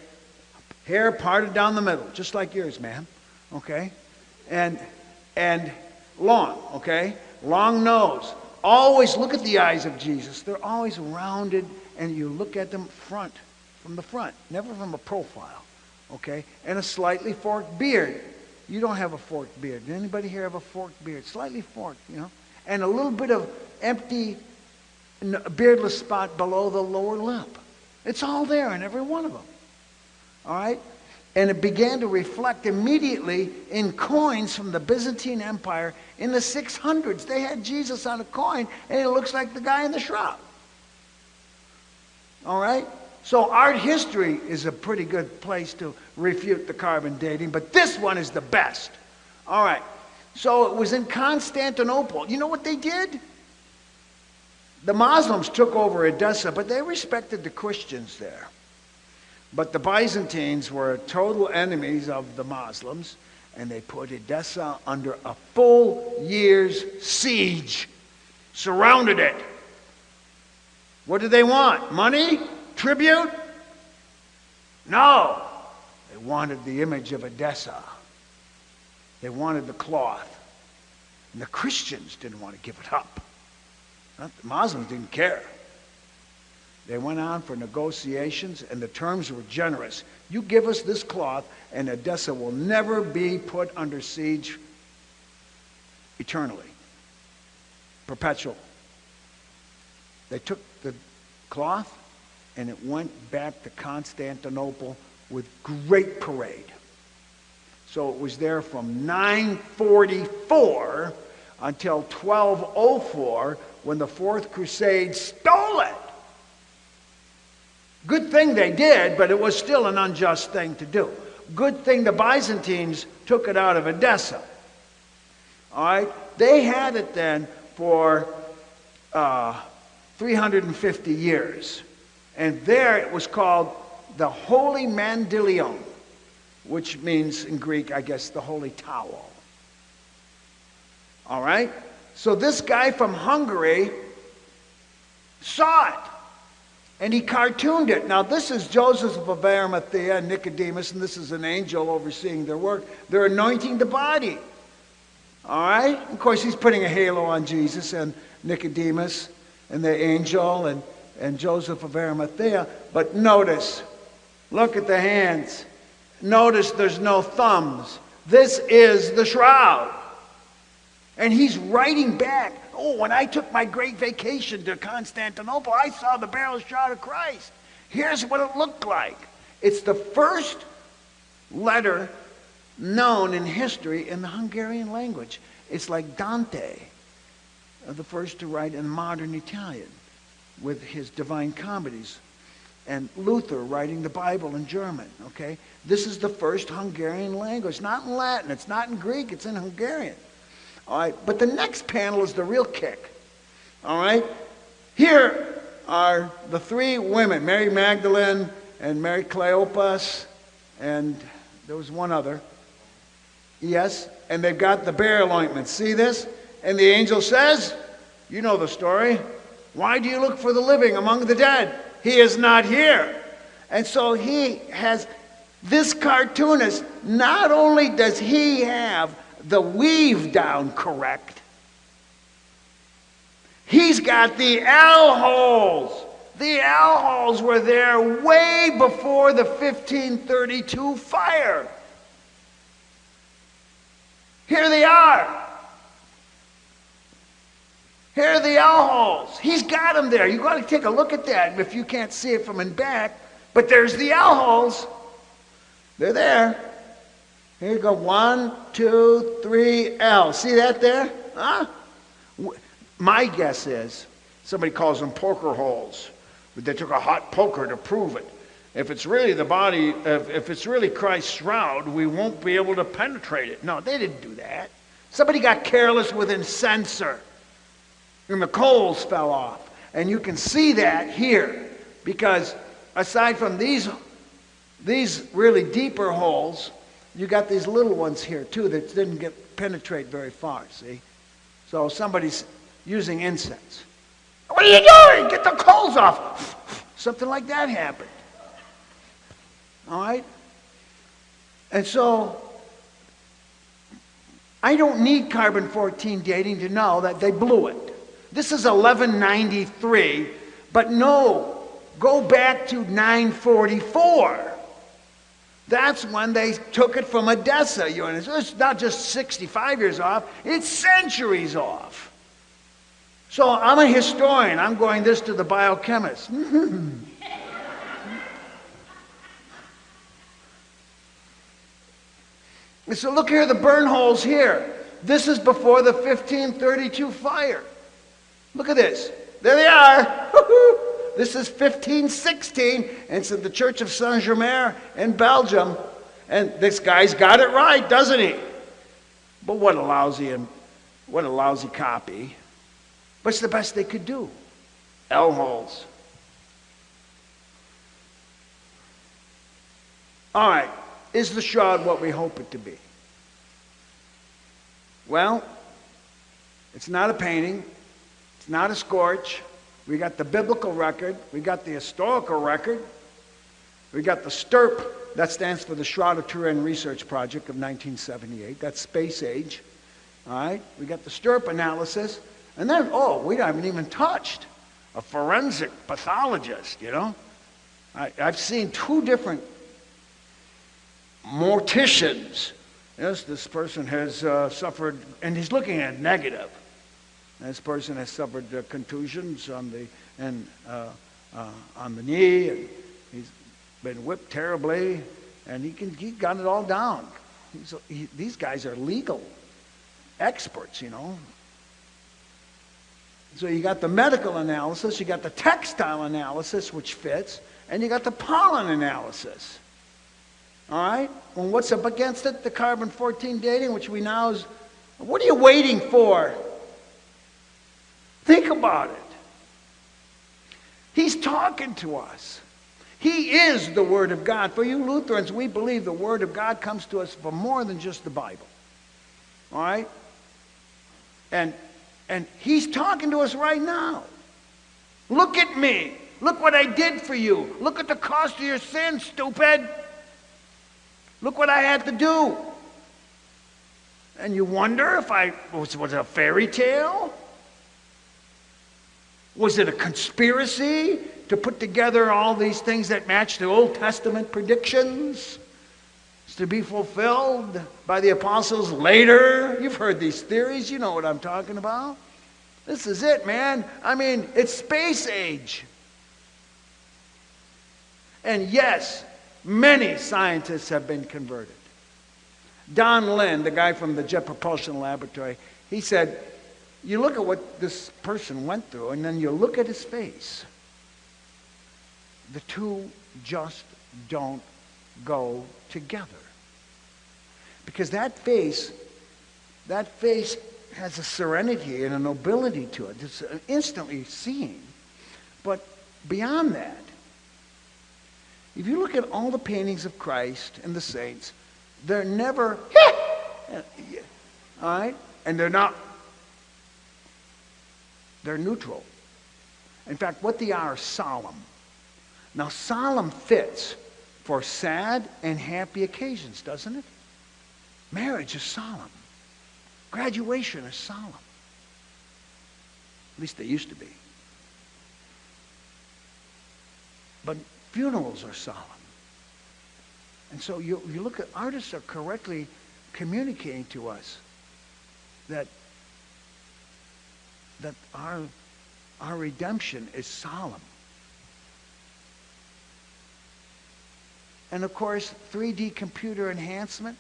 Speaker 2: Hair parted down the middle, just like yours, ma'am, okay? And long, okay? Long nose. Always look at the eyes of Jesus. They're always rounded, and you look at them from the front, never from a profile, okay? And a slightly forked beard. You don't have a forked beard. Did anybody here have a forked beard? Slightly forked, you know? And a little bit of empty, beardless spot below the lower lip. It's all there in every one of them, all right? And it began to reflect immediately in coins from the Byzantine Empire in the 600s. They had Jesus on a coin, and it looks like the guy in the shroud. All right? So art history is a pretty good place to refute the carbon dating, but this one is the best. All right. So it was in Constantinople. You know what they did? The Muslims took over Edessa, but they respected the Christians there. But the Byzantines were total enemies of the Muslims, and they put Edessa under a full year's siege, surrounded it. What did they want? Money? Tribute? No. They wanted the image of Edessa. They wanted the cloth. And the Christians didn't want to give it up. The Muslims didn't care. They went on for negotiations, and the terms were generous. You give us this cloth, and Edessa will never be put under siege eternally. Perpetual. They took the cloth, and it went back to Constantinople with great parade. So it was there from 944 until 1204, when the Fourth Crusade stole it. Good thing they did, but it was still an unjust thing to do. Good thing the Byzantines took it out of Edessa. All right? They had it then for 350 years. And there it was called the Holy Mandilion, which means in Greek, I guess, the Holy Towel. All right? So this guy from Hungary saw it. And he cartooned it. Now, this is Joseph of Arimathea and Nicodemus, and this is an angel overseeing their work. They're anointing the body. All right? Of course, he's putting a halo on Jesus and Nicodemus and the angel and Joseph of Arimathea. But notice, look at the hands. Notice there's no thumbs. This is the shroud. And he's writing back, oh, when I took my great vacation to Constantinople, I saw the burial shroud of Christ. Here's what it looked like. It's the first letter known in history in the Hungarian language. It's like Dante, the first to write in modern Italian with his Divine Comedies, and Luther writing the Bible in German, okay? This is the first Hungarian language. Not in Latin, it's not in Greek, it's in Hungarian. All right, but the next panel is the real kick. All right? Here are the three women, Mary Magdalene and Mary Cleopas, and there was one other. Yes, and they've got the burial ointment. See this? And the angel says, you know the story, Why do you look for the living among the dead? He is not here. And so he has, this cartoonist, not only does he have the weave down correct, he's got the L holes. The L holes were there way before the 1532 fire. Here they are. Here are the L holes. He's got them there. You've got to take a look at that if you can't see it from in back. But there's the L holes. They're there. Here you go. 1, 2, 3, L. See that there? Huh? My guess is somebody calls them poker holes. But they took a hot poker to prove it. If it's really the body, if it's really Christ's shroud, we won't be able to penetrate it. No, they didn't do that. Somebody got careless with a censer, and the coals fell off. And you can see that here, because aside from these really deeper holes, you got these little ones here too that didn't penetrate very far. See, so somebody's using incense. What are you doing? Get the coals off. Something like that happened. All right? And so, I don't need carbon-14 dating to know that they blew it. This is 1193, but no, go back to 944. That's when they took it from Edessa. You understand? It's not just 65 years off, it's centuries off. So I'm a historian. I'm going this to the biochemist. So look here, the burn holes here. This is before the 1532 fire. Look at this. There they are. This is 1516, and it's at the Church of Saint-Germain in Belgium. And this guy's got it right, doesn't he? But what a lousy copy. What's the best they could do? L holes. All right. Is the shroud what we hope it to be? Well, it's not a painting. It's not a scorch. We got the biblical record. We got the historical record. We got the STURP. That stands for the Shroud of Turin Research Project of 1978. That's space age. All right? We got the STURP analysis. And then, we haven't even touched a forensic pathologist, you know. I've seen 2 different morticians. Yes, this person has suffered, and he's looking at negative. This person has suffered contusions on the knee, and he's been whipped terribly, and he got it all down. These guys are legal experts, you know. So you got the medical analysis, you got the textile analysis, which fits, and you got the pollen analysis. All right? Well, what's up against it? The carbon-14 dating, which we now is... What are you waiting for? Think about it. He's talking to us. He is the Word of God. For you Lutherans, we believe the Word of God comes to us from more than just the Bible. All right? And he's talking to us right now. Look at me. Look what I did for you. Look at the cost of your sin, stupid. Look what I had to do. And you wonder if was it a fairy tale? Was it a conspiracy to put together all these things that match the Old Testament predictions? It's to be fulfilled by the apostles later. You've heard these theories. You know what I'm talking about. This is it, man. I mean, it's space age. And yes, many scientists have been converted. Don Lynn, the guy from the Jet Propulsion Laboratory, he said, you look at what this person went through, and then you look at his face. The two just don't go together. Because that face has a serenity and a nobility to it. It's instantly seen. But beyond that, if you look at all the paintings of Christ and the saints, they're never, all right? And they're neutral. In fact, what they are solemn. Now, solemn fits for sad and happy occasions, doesn't it? Marriage is solemn. Graduation is solemn. At least they used to be. But funerals are solemn. And so you look at, artists are correctly communicating to us that our redemption is solemn. And of course, 3D computer enhancement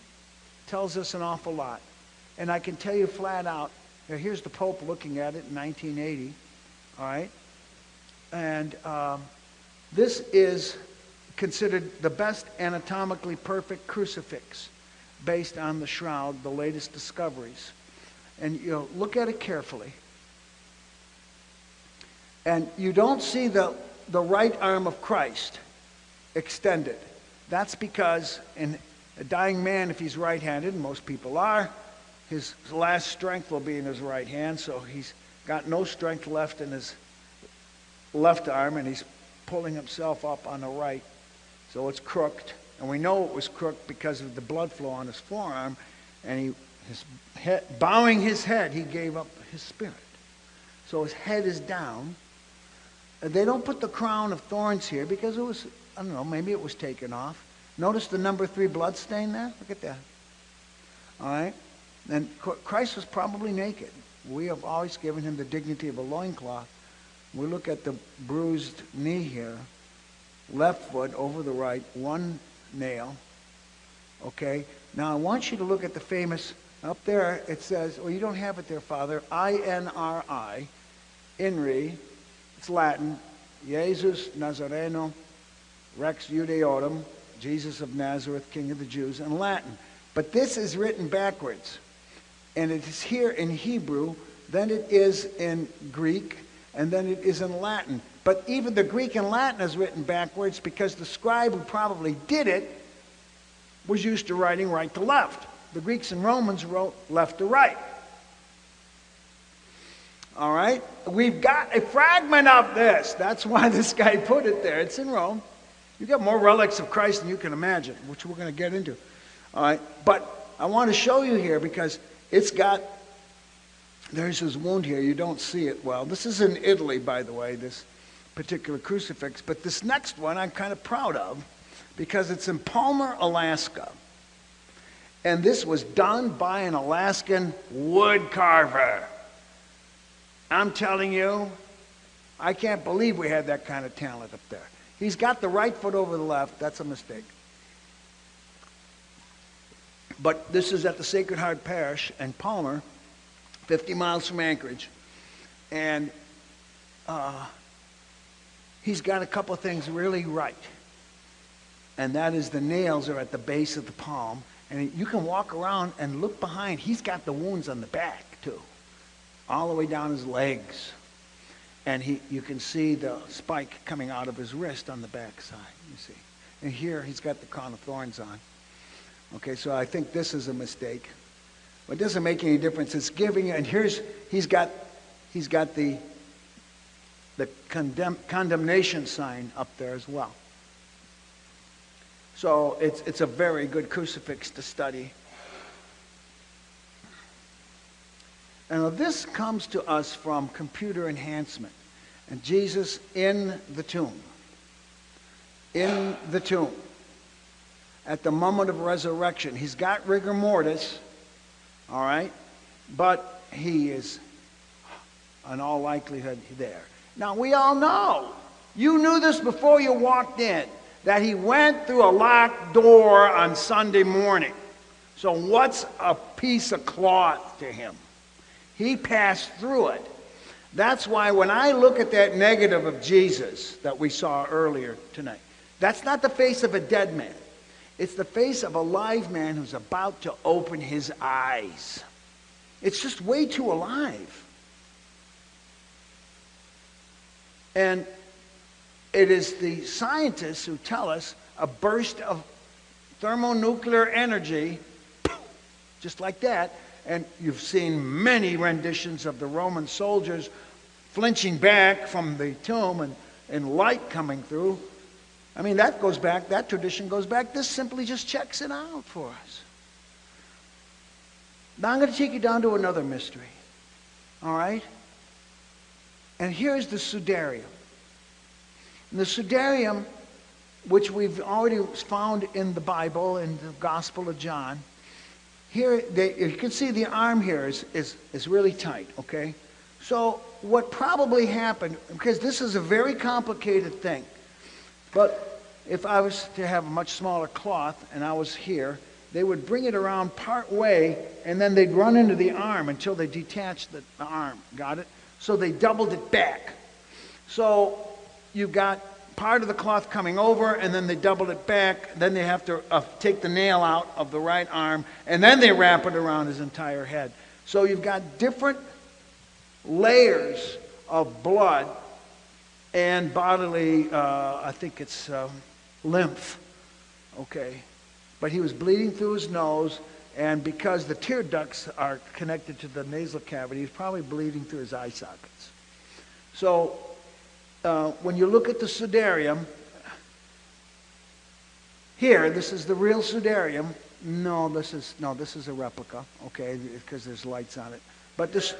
Speaker 2: tells us an awful lot. And I can tell you flat out, here's the Pope looking at it in 1980, all right? And this is considered the best anatomically perfect crucifix based on the Shroud, the latest discoveries. And you look at it carefully. And you don't see the right arm of Christ extended. That's because in a dying man, if he's right-handed, and most people are, his last strength will be in his right hand, so he's got no strength left in his left arm, and he's pulling himself up on the right. So it's crooked, and we know it was crooked because of the blood flow on his forearm, and bowing his head, he gave up his spirit. So his head is down. They don't put the crown of thorns here because it was, I don't know, maybe it was taken off. Notice the number 3 blood stain there? Look at that. All right? And Christ was probably naked. We have always given him the dignity of a loincloth. We look at the bruised knee here. Left foot over the right, 1 nail. Okay? Now I want you to look at the famous, up there it says, well, you don't have it there, Father, INRI, INRI, it's Latin, Jesus Nazareno Rex Judeorum, Jesus of Nazareth, King of the Jews, in Latin. But this is written backwards. And it is here in Hebrew, then it is in Greek, and then it is in Latin. But even the Greek and Latin is written backwards because the scribe who probably did it was used to writing right to left. The Greeks and Romans wrote left to right. All right? We've got a fragment of this. That's why this guy put it there. It's in Rome. You've got more relics of Christ than you can imagine, which we're going to get into. All right? But I want to show you here because it's got, there's his wound here. You don't see it well. This is in Italy, by the way, this particular crucifix. But this next one I'm kind of proud of because it's in Palmer, Alaska. And this was done by an Alaskan wood carver. I'm telling you, I can't believe we had that kind of talent up there. He's got the right foot over the left. That's a mistake. But this is at the Sacred Heart Parish in Palmer, 50 miles from Anchorage. And he's got a couple of things really right. And that is the nails are at the base of the palm. And you can walk around and look behind. He's got the wounds on the back, too. All the way down his legs. And you can see the spike coming out of his wrist on the back side, you see. And here he's got the crown of thorns on. Okay, so I think this is a mistake. But it doesn't make any difference. It's giving, and he's got the condemnation sign up there as well. So it's a very good crucifix to study. And this comes to us from computer enhancement. And Jesus in the tomb. In the tomb. At the moment of resurrection. He's got rigor mortis. All right? But he is, in all likelihood, there. Now, we all know. You knew this before you walked in. That he went through a locked door on Sunday morning. So what's a piece of cloth to him? He passed through it. That's why when I look at that negative of Jesus that we saw earlier tonight, that's not the face of a dead man. It's the face of a live man who's about to open his eyes. It's just way too alive. And it is the scientists who tell us a burst of thermonuclear energy, just like that. And you've seen many renditions of the Roman soldiers flinching back from the tomb and light coming through. I mean, that goes back, that tradition goes back. This simply just checks it out for us. Now I'm going to take you down to another mystery. All right? And here's the sudarium. And the sudarium, which we've already found in the Bible, in the Gospel of John, here, you can see the arm here is really tight, okay? So what probably happened, because this is a very complicated thing, but if I was to have a much smaller cloth and I was here, they would bring it around part way and then they'd run into the arm until they detached the arm. Got it? So they doubled it back. So you've got part of the cloth coming over and then they doubled it back. Then they have to take the nail out of the right arm and then they wrap it around his entire head. So you've got different layers of blood and bodily, I think it's lymph, okay? But he was bleeding through his nose, and because the tear ducts are connected to the nasal cavity, he's probably bleeding through his eye sockets. So when you look at the sudarium, here, this is the real sudarium. No, this is a replica, okay, because there's lights on it. But this...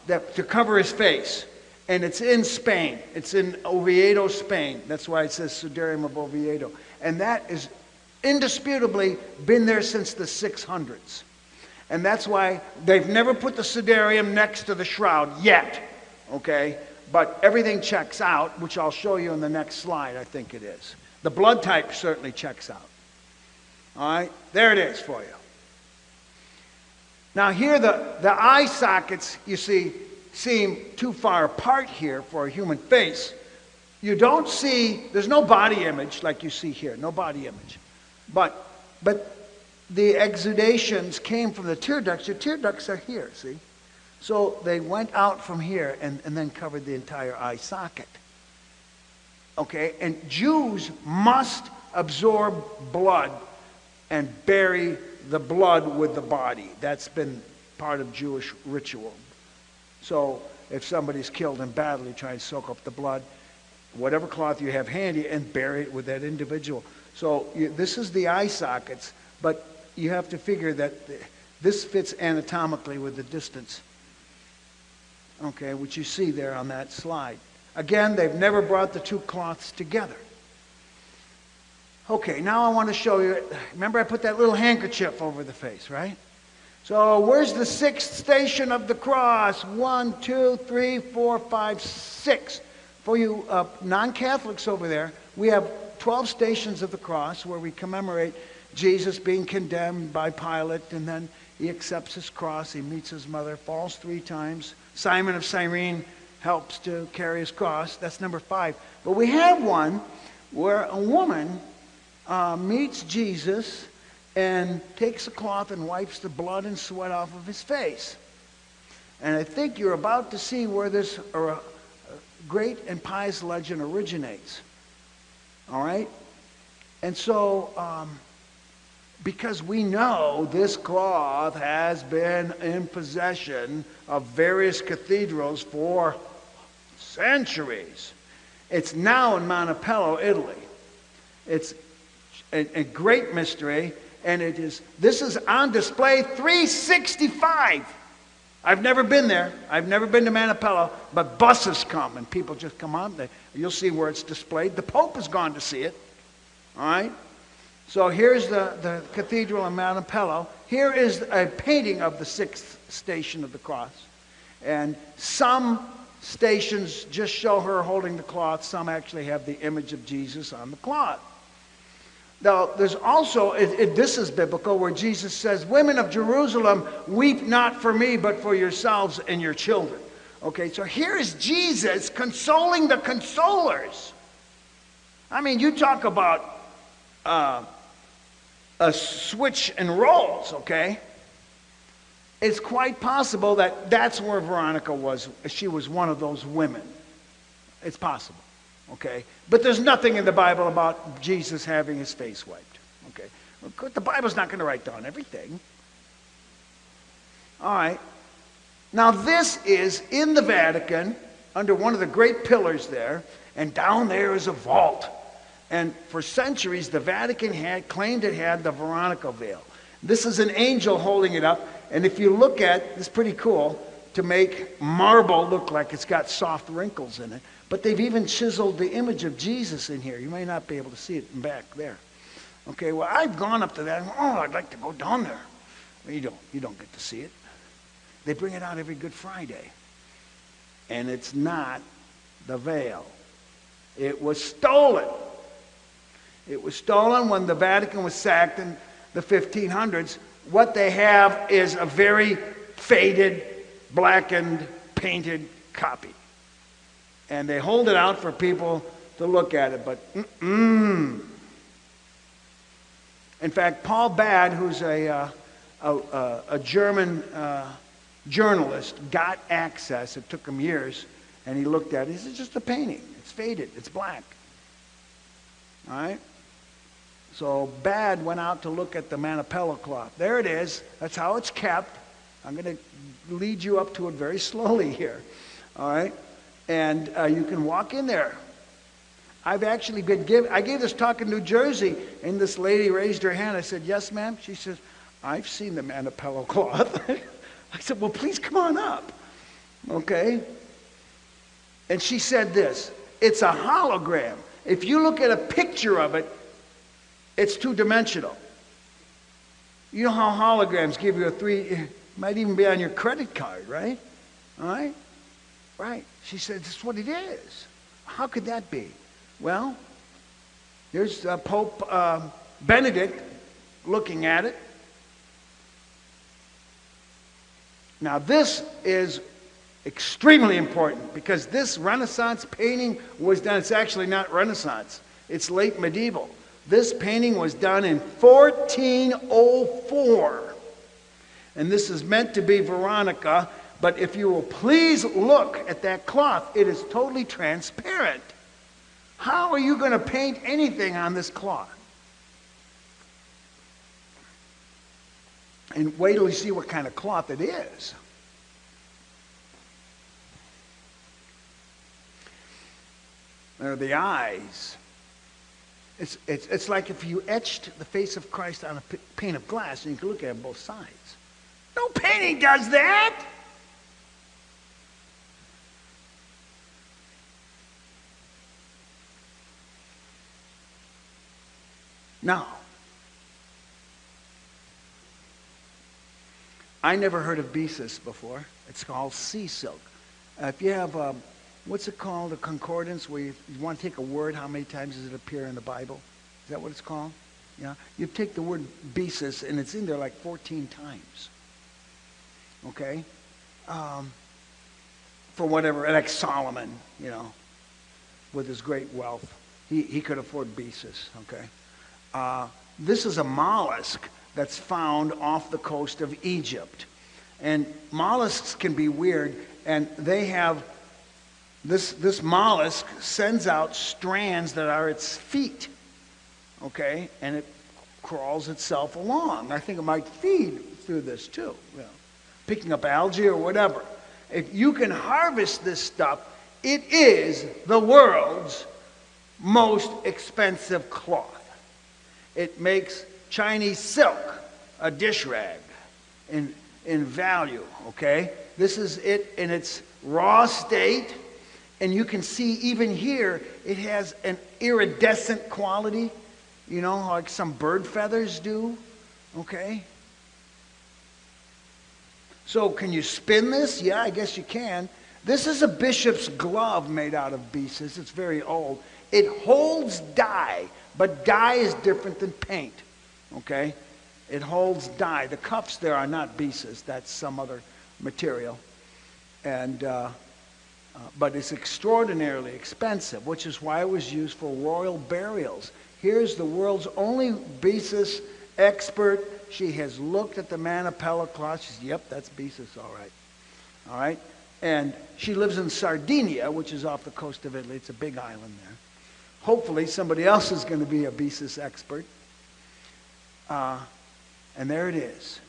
Speaker 2: to cover his face. And it's in Spain. It's in Oviedo, Spain. That's why it says Sudarium of Oviedo. And that is indisputably been there since the 600s. And that's why they've never put the Sudarium next to the shroud yet. Okay? But everything checks out, which I'll show you in the next slide, I think it is. The blood type certainly checks out. All right? There it is for you. Now here the eye sockets, you see, seem too far apart here for a human face. You don't see, there's no body image like you see here, no body image. But the exudations came from the tear ducts. Your tear ducts are here, see? So they went out from here and then covered the entire eye socket. Okay, and Jews must absorb blood and bury the blood with the body. That's been part of Jewish ritual. So if somebody's killed in battle, you try and soak up the blood, whatever cloth you have handy, and bury it with that individual. So this is the eye sockets, but you have to figure that this fits anatomically with the distance, okay, which you see there on that slide. Again, they've never brought the two cloths together. Okay, now I want to show you, remember I put that little handkerchief over the face, right? So where's the sixth station of the cross? 1, 2, 3, 4, 5, 6. For you non-Catholics over there, we have 12 stations of the cross where we commemorate Jesus being condemned by Pilate, and then he accepts his cross, he meets his mother, falls 3 times. Simon of Cyrene helps to carry his cross. That's number 5. But we have one where a woman meets Jesus and takes a cloth and wipes the blood and sweat off of his face. And I think you're about to see where this great and pious legend originates. All right? And so, because we know this cloth has been in possession of various cathedrals for centuries, it's now in Montepello, Italy. It's a great mystery, and this is on display 365. I've never been there. I've never been to Montepello, but buses come and people just come on. You'll see where it's displayed. The Pope has gone to see it. All right? So here's the cathedral in Montepello. Here is a painting of the sixth station of the cross. And some stations just show her holding the cloth. Some actually have the image of Jesus on the cloth. Now, there's also, this is biblical, where Jesus says, "Women of Jerusalem, weep not for me, but for yourselves and your children." Okay, so here is Jesus consoling the consolers. I mean, you talk about a switch and rolls, okay? It's quite possible that that's where Veronica was. She was one of those women. It's possible. Okay, but there's nothing in the Bible about Jesus having his face wiped. Okay, the Bible's not going to write down everything. All right. Now this is in the Vatican, under one of the great pillars there, and down there is a vault. And for centuries, the Vatican had claimed it had the Veronica veil. This is an angel holding it up, and if you look at it's pretty cool to make marble look like it's got soft wrinkles in it. But they've even chiseled the image of Jesus in here. You may not be able to see it back there. Okay, well, I've gone up to that. Oh, I'd like to go down there. Well, you don't get to see it. They bring it out every Good Friday. And it's not the veil. It was stolen. It was stolen when the Vatican was sacked in the 1500s. What they have is a very faded, blackened, painted copy. And they hold it out for people to look at it, but in fact, Paul Bad, who's a German journalist, got access. It took him years, and he looked at it. He said, it's just a painting. It's faded. It's black. All right? So Bad went out to look at the Manipello cloth. There it is. That's how it's kept. I'm going to lead you up to it very slowly here. All right? And you can walk in there. I've actually I gave this talk in New Jersey, and this lady raised her hand. I said, yes, ma'am. She says, I've seen the Manipello cloth. I said, well, please come on up. Okay? And she said this, it's a hologram. If you look at a picture of it, it's two-dimensional. You know how holograms give you it might even be on your credit card, right? All right? Right. She said, this is what it is. How could that be? Well, here's Pope Benedict looking at it. Now this is extremely important because this Renaissance painting was done, it's actually not Renaissance, it's late medieval. This painting was done in 1404. And this is meant to be Veronica, but if you will please look at that cloth, it is totally transparent. How are you going to paint anything on this cloth? And wait till you see what kind of cloth it is. There are the eyes. It's like if you etched the face of Christ on a pane of glass and you can look at it both sides. No painting does that. Now, I never heard of Beesus before. It's called sea silk. If you have, what's it called, a concordance where you want to take a word, how many times does it appear in the Bible? Is that what it's called? Yeah. You take the word Beesus and it's in there like 14 times. Okay? For whatever, like Solomon, with his great wealth. He could afford Beesus, okay? This is a mollusk that's found off the coast of Egypt. And mollusks can be weird, and they have, this mollusk sends out strands that are its feet, okay? And it crawls itself along. I think it might feed through this too, picking up algae or whatever. If you can harvest this stuff, it is the world's most expensive cloth. It makes Chinese silk a dish rag in value, okay? This is it in its raw state, and you can see even here it has an iridescent quality, like some bird feathers do, okay? So can you spin this? Yeah, I guess you can. This is a bishop's glove made out of Beesus. It's very old. It holds dye, but dye is different than paint, okay? It holds dye. The cuffs there are not Beesus. That's some other material. And but it's extraordinarily expensive, which is why it was used for royal burials. Here's the world's only Beesus expert. She has looked at the Manipello cloth. She says, yep, that's Beesus, all right. All right? And she lives in Sardinia, which is off the coast of Italy. It's a big island there. Hopefully somebody else is going to be a Beesus expert. And there it is.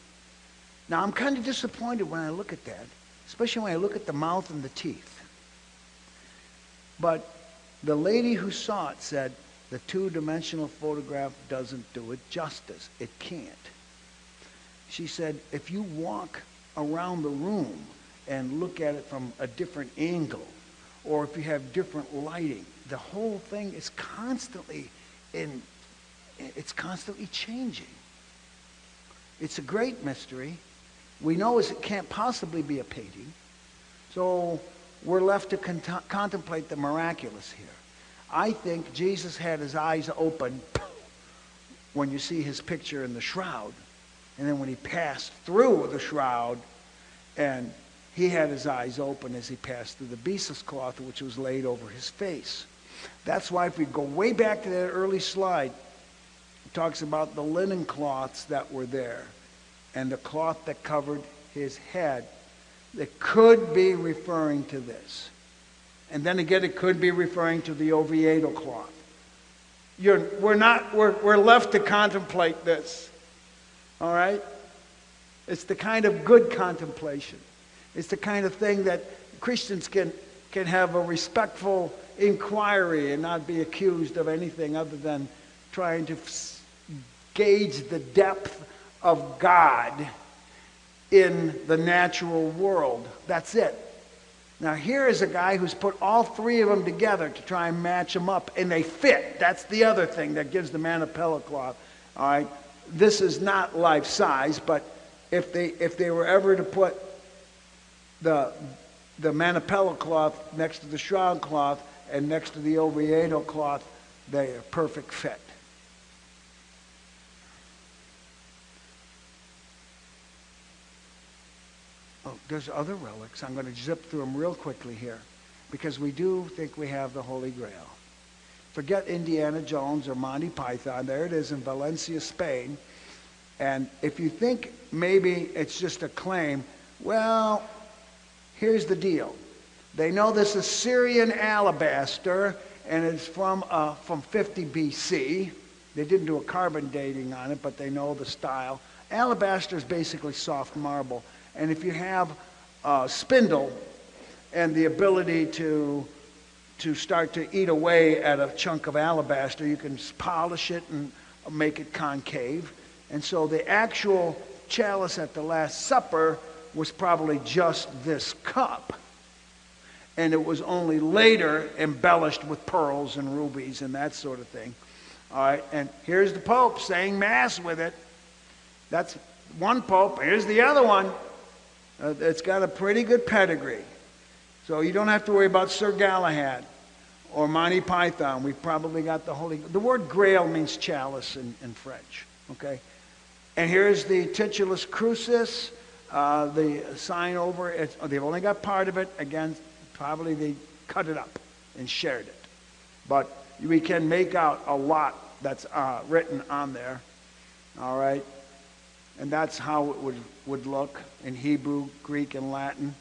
Speaker 2: Now, I'm kind of disappointed when I look at that, especially when I look at the mouth and the teeth. But the lady who saw it said the two-dimensional photograph doesn't do it justice. It can't. She said, if you walk around the room and look at it from a different angle, or if you have different lighting, the whole thing is constantly changing. It's a great mystery. We know it can't possibly be a painting. So we're left to contemplate the miraculous here. I think Jesus had his eyes open when you see his picture in the shroud. And then when he passed through the shroud, and he had his eyes open as he passed through the byssus cloth, which was laid over his face. That's why if we go way back to that early slide, it talks about the linen cloths that were there and the cloth that covered his head. That could be referring to this. And then again, it could be referring to the Oviedo cloth. We're left to contemplate this. All right? It's the kind of good contemplation. It's the kind of thing that Christians can have a respectful inquiry and not be accused of anything other than trying to gauge the depth of God in the natural world. That's it. Now here is a guy who's put all three of them together to try and match them up, and they fit. That's the other thing that gives the Manipella cloth. All right, this is not life size, but if they were ever to put the Manipella cloth next to the shroud cloth and next to the Oviedo cloth, they are perfect fit. Oh, there's other relics. I'm going to zip through them real quickly here because we do think we have the Holy Grail. Forget Indiana Jones or Monty Python. There it is in Valencia, Spain. And if you think maybe it's just a claim, well, here's the deal. They know this is Syrian alabaster, and it's from 50 BC. They didn't do a carbon dating on it, but they know the style. Alabaster is basically soft marble. And if you have a spindle and the ability to start to eat away at a chunk of alabaster, you can polish it and make it concave. And so the actual chalice at the Last Supper was probably just this cup. And it was only later embellished with pearls and rubies and that sort of thing. All right, and here's the Pope saying Mass with it. That's one Pope. Here's the other one. It's got a pretty good pedigree. So you don't have to worry about Sir Galahad or Monty Python. We've probably got the Holy... The word grail means chalice in French. Okay? And here's the titulus crucis, the sign over it. They've only got part of it. Again, probably they cut it up and shared it. But we can make out a lot that's written on there. All right? And that's how it would look in Hebrew, Greek, and Latin.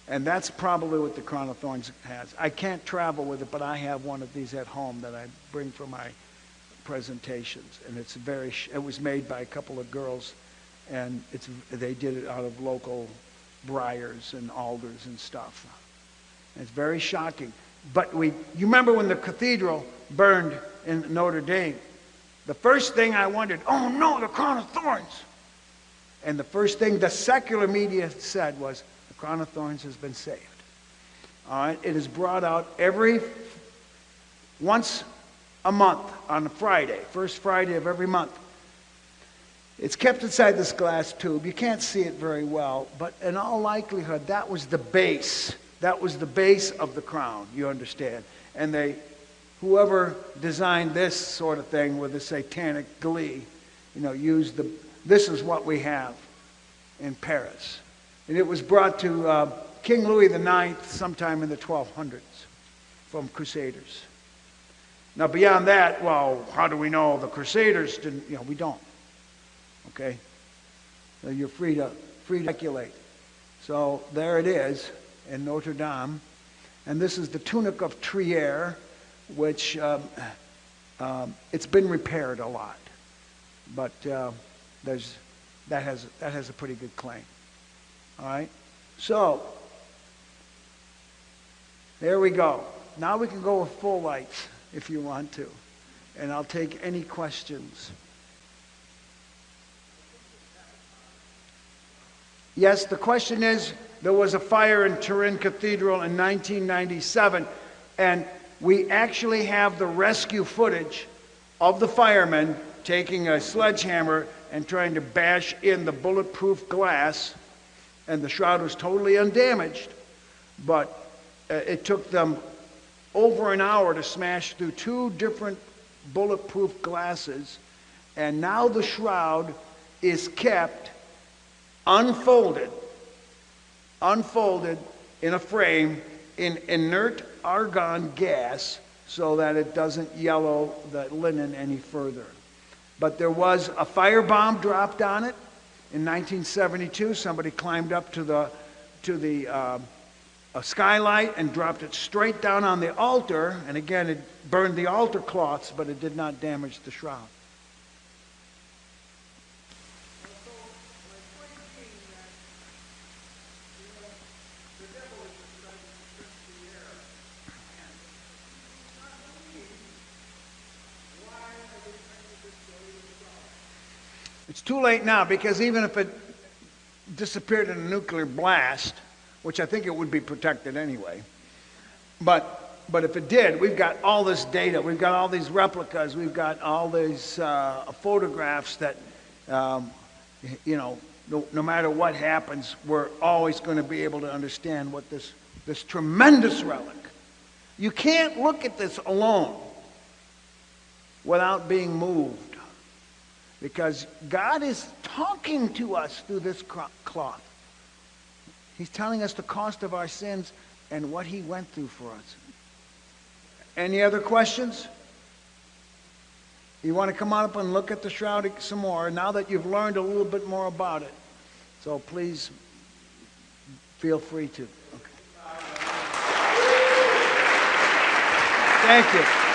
Speaker 2: And that's probably what the Crown of Thorns has. I can't travel with it, but I have one of these at home that I bring for my presentations. And it was made by a couple of girls, and they did it out of local briars and alders and stuff. And it's very shocking. But you remember when the cathedral burned in Notre Dame? The first thing I wondered, oh no, the Crown of Thorns. And the first thing the secular media said was, the Crown of Thorns has been saved. All right, it is brought out once a month on a Friday, first Friday of every month. It's kept inside this glass tube. You can't see it very well, but in all likelihood, that was the base. That was the base of the crown, you understand. And whoever designed this sort of thing with a satanic glee, used this is what we have in Paris. And it was brought to King Louis IX sometime in the 1200s from Crusaders. Now beyond that, well, how do we know the Crusaders didn't, we don't. Okay? So you're free to speculate. So there it is in Notre Dame. And this is the tunic of Trier, which it's been repaired a lot. But there's that has a pretty good claim. All right? So, there we go. Now we can go with full lights if you want to. And I'll take any questions. Yes, the question is, there was a fire in Turin Cathedral in 1997, and we actually have the rescue footage of the firemen taking a sledgehammer and trying to bash in the bulletproof glass, and the shroud was totally undamaged, but it took them over an hour to smash through 2 different bulletproof glasses, and now the shroud is kept unfolded in a frame in inert argon gas so that it doesn't yellow the linen any further. But there was a firebomb dropped on it in 1972. Somebody climbed up to the skylight and dropped it straight down on the altar, and again it burned the altar cloths, but it did not damage the shroud. It's too late now, because even if it disappeared in a nuclear blast, which I think it would be protected anyway, but if it did, we've got all this data, we've got all these replicas, we've got all these photographs that, no matter what happens, we're always going to be able to understand what this tremendous relic. You can't look at this alone without being moved. Because God is talking to us through this cloth. He's telling us the cost of our sins and what he went through for us. Any other questions? You want to come on up and look at the shroud some more now that you've learned a little bit more about it. So please feel free to. Okay. Thank you.